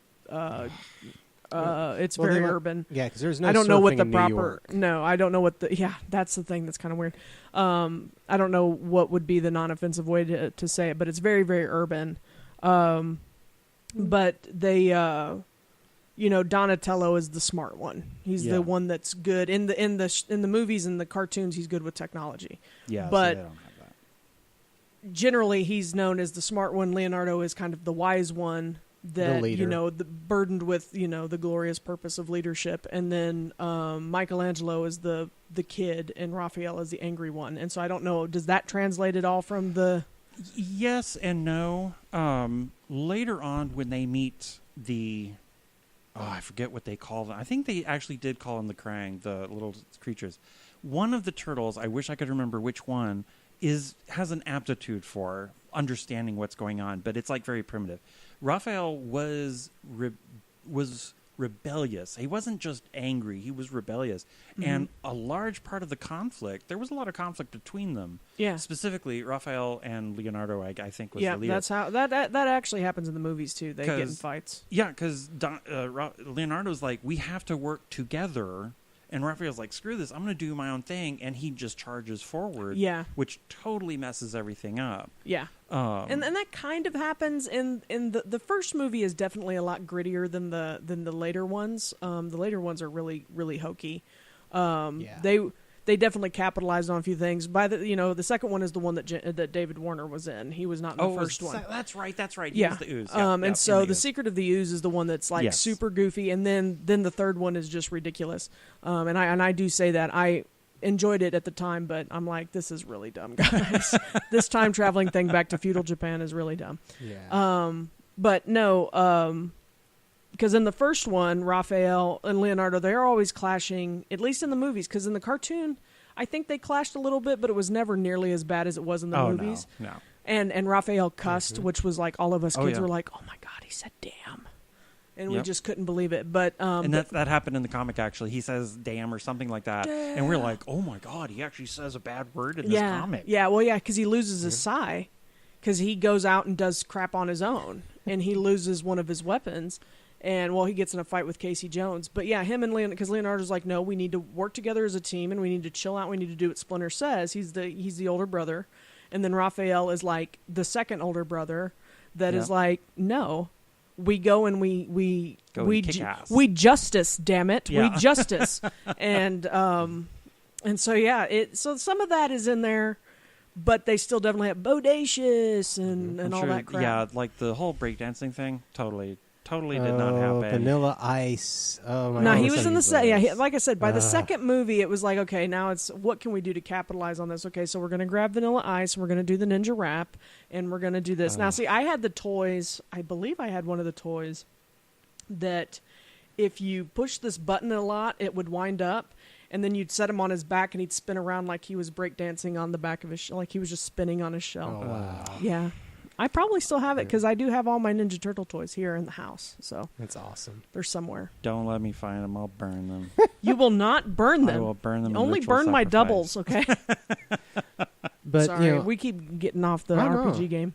it's very urban. Yeah, because there's no. I don't know what the proper. New York. No, I don't know what the. Yeah, that's the thing that's kind of weird. I don't know what would be the non-offensive way to say it, but it's very, very urban. But they, you know, Donatello is the smart one. He's the one that's good in the movies and the cartoons. He's good with technology. Yeah, but so they don't have that. Generally, he's known as the smart one. Leonardo is kind of the wise one. That, you know, burdened with, you know, the glorious purpose of leadership. And then Michelangelo is the kid and Raphael is the angry one. And so I don't know, does that translate at all from the... Yes and no. Later on when they meet I forget what they call them. I think they actually did call them the Krang, the little creatures. One of the turtles, I wish I could remember which one, has an aptitude for understanding what's going on, but it's like very primitive. Raphael was rebellious. He wasn't just angry. He was rebellious. Mm-hmm. And a large part of the conflict, there was a lot of conflict between them. Yeah. Specifically, Raphael and Leonardo, I think, was the leader. Yeah, that's how... That actually happens in the movies, too. They get in fights. Yeah, because Leonardo's like, we have to work together. And Raphael's like, screw this, I'm going to do my own thing. And he just charges forward. Yeah. Which totally messes everything up. Yeah. And that kind of happens in the first movie is definitely a lot grittier than the later ones. The later ones are really, really hokey. they definitely capitalized on a few things. By the second one is the one that David Warner was in. He was not in the first one. That's right. He yeah. was the Ooze. And so the Secret of the Ooze is the one that's like super goofy, and then the third one is just ridiculous. And I do say that I enjoyed it at the time, but I'm like, this is really dumb, guys. This time traveling thing back to feudal Japan is really dumb. Yeah. But no, because in the first one, Raphael and Leonardo, they're always clashing, at least in the movies, because in the cartoon, I think they clashed a little bit, but it was never nearly as bad as it was in the movies. No. And Raphael cussed, which was like all of us kids were like, oh my God, he said damn. And we just couldn't believe it. But that happened in the comic, actually. He says damn or something like that. Damn. And we're like, oh my God, he actually says a bad word in this comic. Yeah, well, yeah, because he loses his sai. Because he goes out and does crap on his own. And he loses one of his weapons. And, well, he gets in a fight with Casey Jones. But, yeah, him and Leonardo, because Leonardo's like, no, we need to work together as a team, and we need to chill out. We need to do what Splinter says. He's the older brother. And then Raphael is like the second older brother that is like, no. We go and we justice, damn it. Yeah. We justice. And so so some of that is in there, but they still definitely have bodacious and all that crap. Yeah, like the whole breakdancing thing, totally did not happen. Vanilla Ice. Oh my God. No, he was in the set. Yeah, like I said, by the second movie, it was like, okay, now it's what can we do to capitalize on this? Okay, so we're going to grab Vanilla Ice, and we're going to do the Ninja Rap, and we're going to do this. Now, see, I had the toys. I believe I had one of the toys that if you push this button a lot, it would wind up, and then you'd set him on his back, and he'd spin around like he was breakdancing on the back of his like he was just spinning on his shell. Oh, wow. Yeah. I probably still have it because I do have all my Ninja Turtle toys here in the house. So that's awesome. They're somewhere. Don't let me find them. I'll burn them. You will not burn them. I will burn them. You only burn my doubles, okay? But sorry, we keep getting off the RPG game.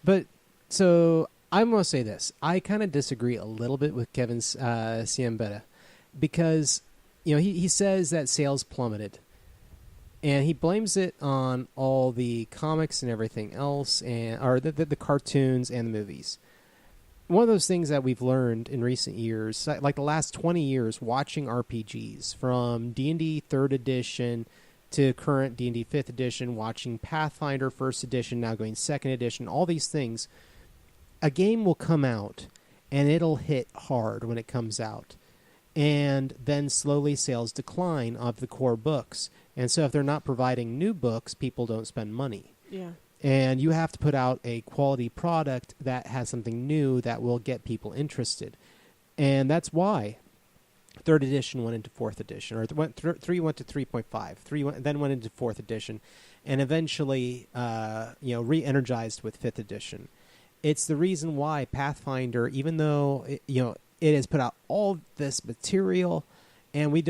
But so I'm going to say this. I kind of disagree a little bit with Kevin's Ciambetta because he says that sales plummeted. And he blames it on all the comics and everything else, or the cartoons and the movies. One of those things that we've learned in recent years, like the last 20 years, watching RPGs, from D&D 3rd edition to current D&D 5th edition, watching Pathfinder 1st edition, now going 2nd edition, all these things, a game will come out, and it'll hit hard when it comes out. And then slowly sales decline of the core books. And so if they're not providing new books, people don't spend money. Yeah. And you have to put out a quality product that has something new that will get people interested. And that's why 3rd edition went into 4th edition, or 3 went to 3.5, 3 then went into 4th edition, and eventually re-energized with 5th edition. It's the reason why Pathfinder, even though it has put out all this material, and we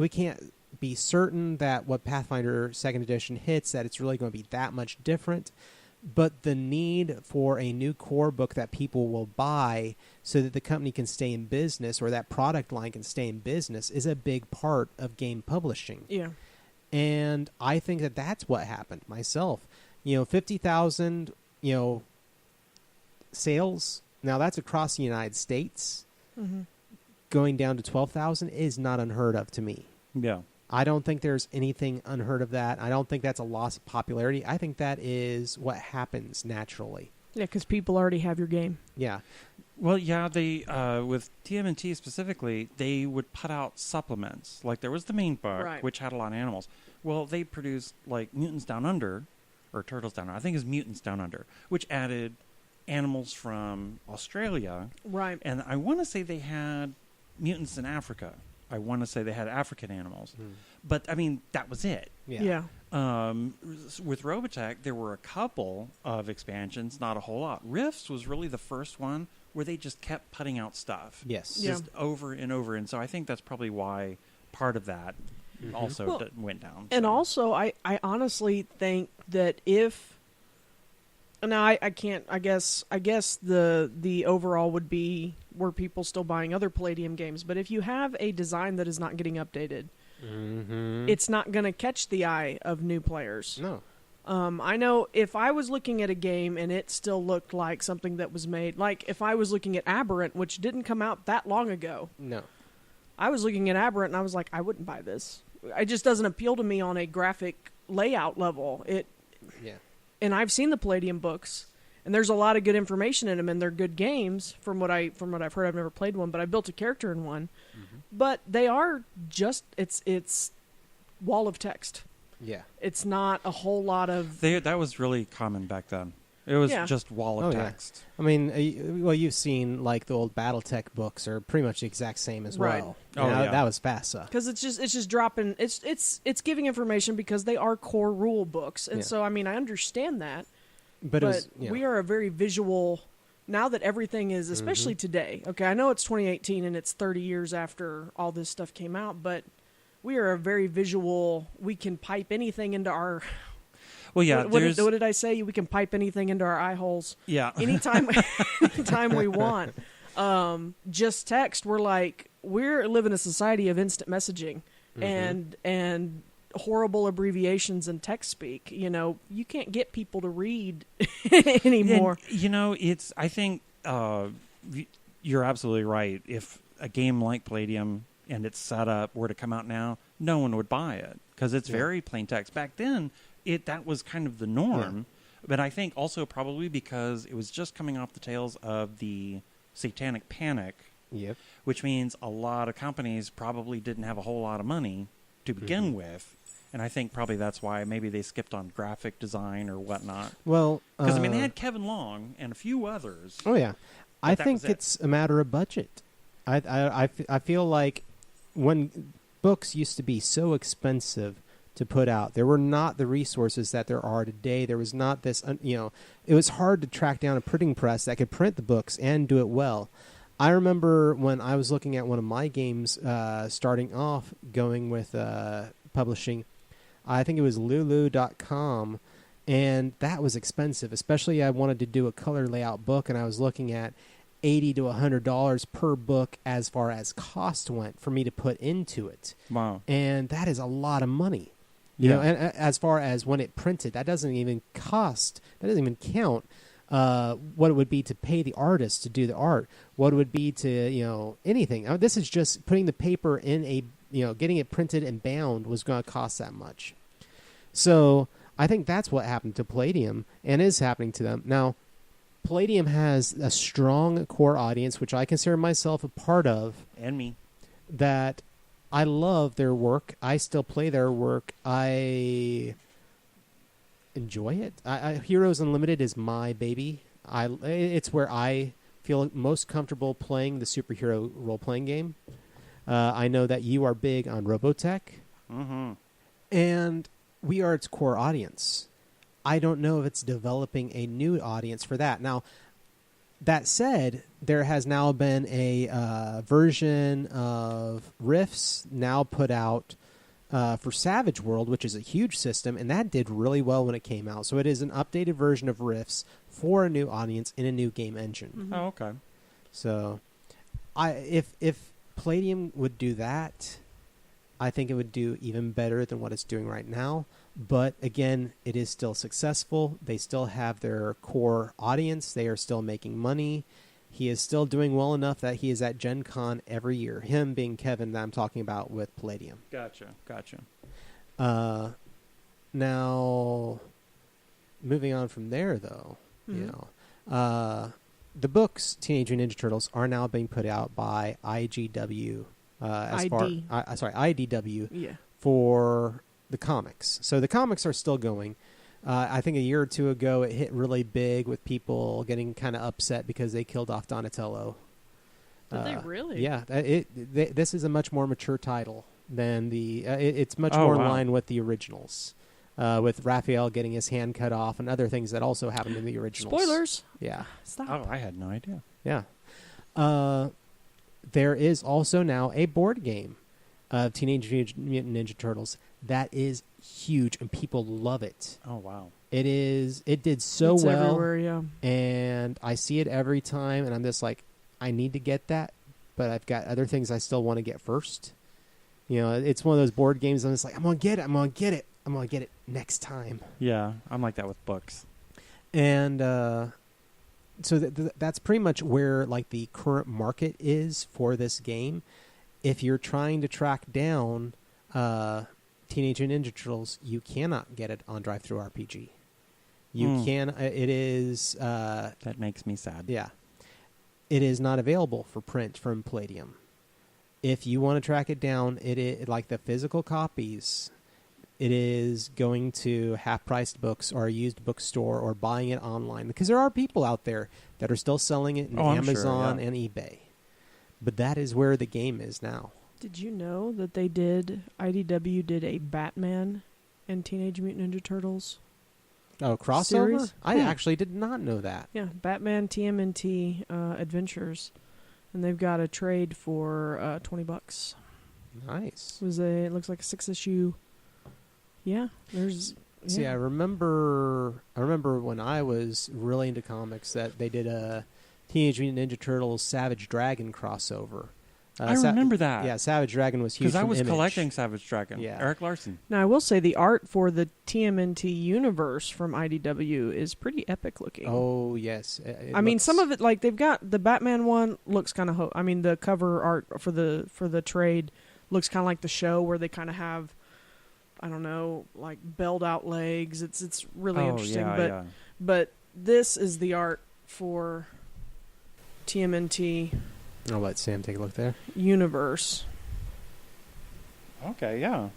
can't be certain that what Pathfinder 2nd edition hits, that it's really going to be that much different. But the need for a new core book that people will buy so that the company can stay in business, or that product line can stay in business, is a big part of game publishing. Yeah. And I think that that's what happened myself. 50,000, sales. Now that's across the United States. Mm-hmm. Going down to 12,000 is not unheard of to me. Yeah. I don't think there's anything unheard of that. I don't think that's a loss of popularity. I think that is what happens naturally. Yeah, because people already have your game. Yeah. Well, yeah, they with TMNT specifically, they would put out supplements. Like there was the main book, which had a lot of animals. Well, they produced like Mutants Down Under, or Turtles Down Under. I think it's Mutants Down Under, which added animals from Australia. Right. And I want to say they had mutants in Africa. I want to say they had African animals. But, I mean, that was it. Yeah. With Robotech, there were a couple of expansions, not a whole lot. Rifts was really the first one where they just kept putting out stuff. Yes. Just over and over. And so I think that's probably why part of that also went down. And also, I honestly think that if... Now, I can't... I guess the overall would be... were people still buying other Palladium games. But if you have a design that is not getting updated, it's not going to catch the eye of new players. No. I know if I was looking at a game and it still looked like something that was made, like if I was looking at Aberrant, which didn't come out that long ago. No. I was looking at Aberrant and I was like, I wouldn't buy this. it just doesn't appeal to me on a graphic layout level. And I've seen the Palladium books, and there's a lot of good information in them, and they're good games from what I've heard. I've never played one, but I built a character in one. Mm-hmm. But they are just it's wall of text. Yeah, it's not a whole lot of. That was really common back then. It was just wall of text. Yeah. I mean, well, you've seen like the old BattleTech books are pretty much the exact same as well. That was FASA. Because it's just dropping. It's giving information because they are core rule books, and so I mean I understand that. But we are a very visual. Now that everything is, especially today. Okay, I know it's 2018 and it's 30 years after all this stuff came out, but we are a very visual. We can pipe anything into our. Well, yeah. What did I say? We can pipe anything into our eye holes. Yeah. Anytime we want. Just text. We're live in a society of instant messaging and horrible abbreviations and text speak. You know, you can't get people to read anymore. And, you know, I think you're absolutely right. If a game like Palladium and its setup were to come out now, no one would buy it because it's very plain text. Back then, that was kind of the norm, but I think also probably because it was just coming off the tails of the Satanic Panic, which means a lot of companies probably didn't have a whole lot of money to begin with, and I think probably that's why maybe they skipped on graphic design or whatnot. Well, because I mean they had Kevin Long and a few others. Oh yeah, I think it's a matter of budget. I feel like when books used to be so expensive to put out, there were not the resources that there are today. There was not this, it was hard to track down a printing press that could print the books and do it well. I remember when I was looking at one of my games, starting off going with publishing, I think it was Lulu.com, and that was expensive, especially I wanted to do a color layout book, and I was looking at $80 to $100 per book as far as cost went for me to put into it. Wow. And that is a lot of money. You know, and as far as when it printed, that doesn't even count what it would be to pay the artist to do the art, what it would be to, anything. Now, this is just putting the paper in getting it printed and bound was going to cost that much. So I think that's what happened to Palladium and is happening to them. Now, Palladium has a strong core audience, which I consider myself a part of. And me. That I love their work. I still play their work. I enjoy it. Heroes Unlimited is my baby. It's where I feel most comfortable playing the superhero role-playing game. I know that you are big on Robotech. Mm-hmm. And we are its core audience. I don't know if it's developing a new audience for that. Now, that said, there has now been a version of Rifts now put out for Savage World, which is a huge system, and that did really well when it came out. So it is an updated version of Rifts for a new audience in a new game engine. Mm-hmm. Oh, okay. So, if Palladium would do that, I think it would do even better than what it's doing right now. But again, it is still successful. They still have their core audience. They are still making money. He is still doing well enough that he is at Gen Con every year. Him being Kevin that I'm talking about with Palladium. Gotcha. Now, moving on from there, though, the books Teenage Mutant Ninja Turtles are now being put out by IDW. IDW for the comics. So the comics are still going. I think a year or two ago it hit really big with people getting kind of upset because they killed off Donatello. Did they really? Yeah. This is a much more mature title than the... it's much more in line with the originals. With Raphael getting his hand cut off and other things that also happened in the originals. Spoilers! Yeah. Stop. Oh, I had no idea. Yeah. There is also now a board game of Teenage Mutant Ninja Turtles that is huge and people love it. Oh wow! It did so it's well everywhere, yeah. And I see it every time, and I'm just like, I need to get that, but I've got other things I still want to get first. It's one of those board games. I'm just like, I'm gonna get it next time. Yeah, I'm like that with books. And so that's pretty much where like the current market is for this game. If you're trying to track down Teenage Mutant Ninja Turtles, you cannot get it on drive-thru-RPG. You can. It is. That makes me sad. Yeah, it is not available for print from Palladium. If you want to track it down, like the physical copies, it is going to half-priced books or a used bookstore or buying it online, because there are people out there that are still selling it in Amazon and eBay. But that is where the game is now. Did you know that IDW did a Batman and Teenage Mutant Ninja Turtles? Oh, crossover? Series? I actually did not know that. Yeah, Batman Tmnt Adventures, and they've got a trade for $20. Nice. It looks like a 6-issue. Yeah, there's. Yeah. See, I remember when I was really into comics that they did a Teenage Mutant Ninja Turtles Savage Dragon crossover. I remember that. Yeah, Savage Dragon was huge. Because I was Image. collecting Savage Dragon. Yeah. Eric Larson. Now, I will say the art for the TMNT universe from IDW is pretty epic looking. Oh, yes. I mean, some of it, like, they've got the Batman one looks kind of... the cover art for the trade looks kind of like the show, where they kind of have, I don't know, like, belled out legs. It's really interesting. But this is the art for TMNT... I'll let Sam take a look there. Universe. Okay, yeah.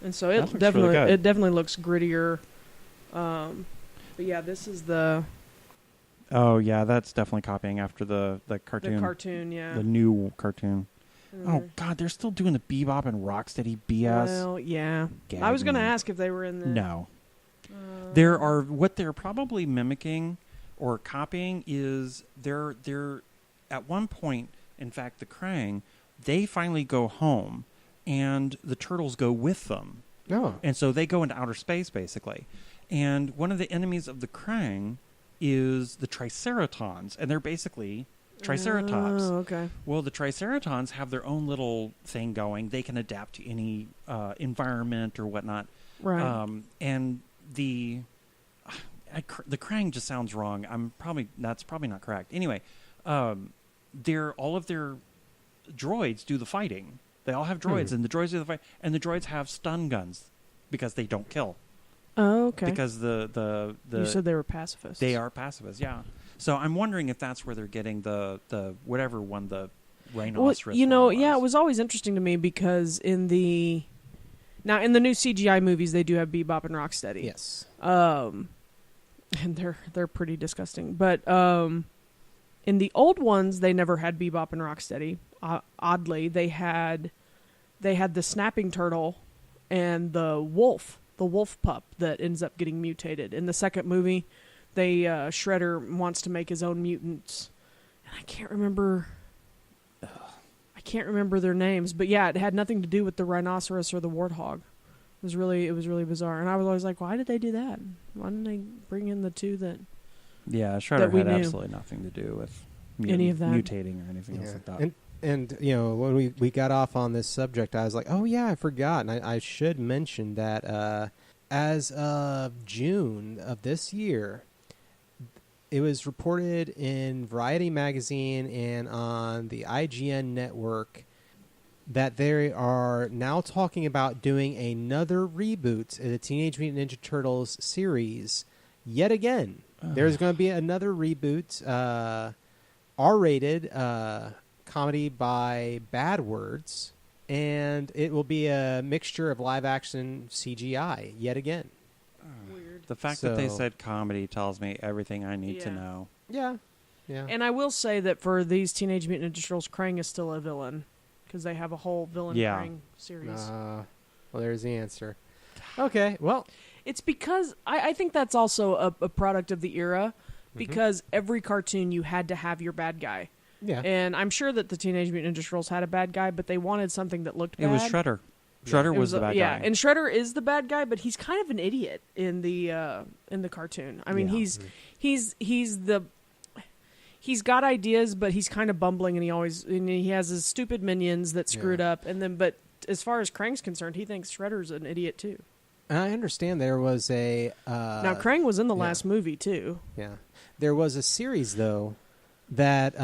And so it definitely looks grittier. But yeah, this is the... Oh, yeah, that's definitely copying after the cartoon. The cartoon, yeah. The new cartoon. Oh, God, they're still doing the Bebop and Rocksteady BS. Well, yeah. Gag I was going to me. ask if they were in the... No. What they're probably mimicking or copying is they're at one point, in fact, the Krang, they finally go home, and the Turtles go with them. Oh. And so they go into outer space, basically. And one of the enemies of the Krang is the Triceratons, and they're basically Triceratops. Oh, okay. Well, the Triceratons have their own little thing going. They can adapt to any environment or whatnot. Right. And the Krang just sounds wrong. That's probably not correct. Anyway, all of their droids do the fighting. They all have droids, and the droids do the fight. And the droids have stun guns because they don't kill. Oh, okay. Because the you said they were pacifists. They are pacifists, yeah. So I'm wondering if that's where they're getting the whatever one, the rhinoceros. Well, it was always interesting to me because in the new CGI movies they do have Bebop and Rocksteady. Yes. And they're pretty disgusting, but in the old ones they never had Bebop and Rocksteady. Oddly, they had the snapping turtle and the wolf pup that ends up getting mutated. In the second movie, Shredder wants to make his own mutants. And I can't remember their names, but yeah, it had nothing to do with the rhinoceros or the warthog. It was really bizarre. And I was always like, why did they do that? Why didn't they bring in the two that... Yeah, Shredder had absolutely nothing to do with any of that mutating or anything else like that. And when we got off on this subject, I was like, oh yeah, I forgot. And I should mention that as of June of this year, it was reported in Variety magazine and on the IGN network that they are now talking about doing another reboot of the Teenage Mutant Ninja Turtles series yet again. There's going to be another reboot, R-rated comedy by Bad Words, and it will be a mixture of live-action CGI yet again. Weird. The fact that they said comedy tells me everything I need to know. Yeah. And I will say that for these Teenage Mutant Ninja Turtles, Krang is still a villain because they have a whole villain Krang series. Well, there's the answer. Okay, well... It's because I think that's also a product of the era, because every cartoon you had to have your bad guy. Yeah. And I'm sure that the Teenage Mutant Ninja Turtles had a bad guy, but they wanted something that looked bad. It was Shredder. Shredder was the bad guy. Yeah, and Shredder is the bad guy, but he's kind of an idiot in the cartoon. I mean, he's got ideas, but he's kind of bumbling, and he has his stupid minions that screwed up. But as far as Krang's concerned, he thinks Shredder's an idiot too. I understand there was a... now, Krang was in the last movie, too. Yeah. There was a series, though, that,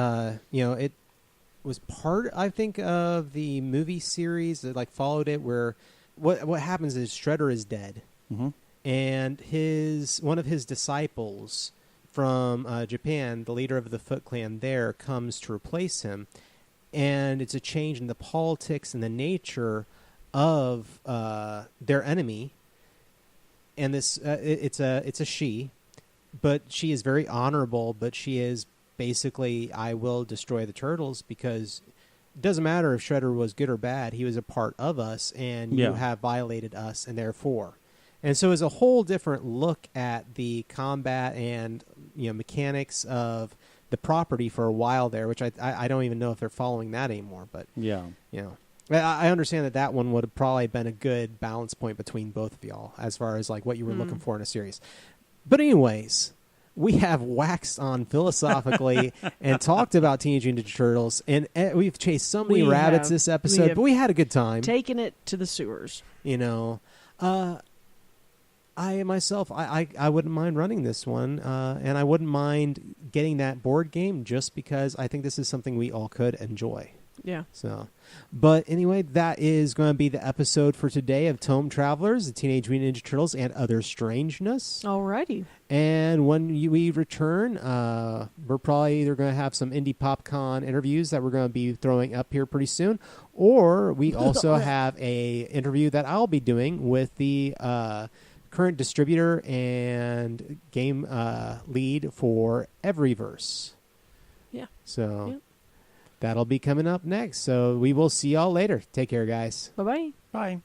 was part, I think, of the movie series that like followed it, where what happens is Shredder is dead, and one of his disciples from Japan, the leader of the Foot Clan there, comes to replace him, and it's a change in the politics and the nature of their enemy. And this it's a she, but she is very honorable, but she is basically, I will destroy the turtles, because it doesn't matter if Shredder was good or bad, he was a part of us, and you have violated us, and therefore. And so it's a whole different look at the combat and mechanics of the property for a while there, which I don't even know if they're following that anymore. But I understand that one would have probably been a good balance point between both of y'all as far as like what you were looking for in a series. But anyways, we have waxed on philosophically and talked about Teenage Mutant Ninja Turtles, and we've chased so many rabbits this episode, but we had a good time. Taking it to the sewers. I myself, I wouldn't mind running this one, and I wouldn't mind getting that board game just because I think this is something we all could enjoy. Yeah. So, but anyway, that is going to be the episode for today of Tome Travelers, the Teenage Mutant Ninja Turtles, and Other Strangeness. Alrighty. And when we return, we're probably either going to have some Indie PopCon interviews that we're going to be throwing up here pretty soon, or we also have a interview that I'll be doing with the current distributor and game lead for Everyverse. Yeah. So. Yeah. That'll be coming up next. So we will see y'all later. Take care, guys. Bye-bye. Bye.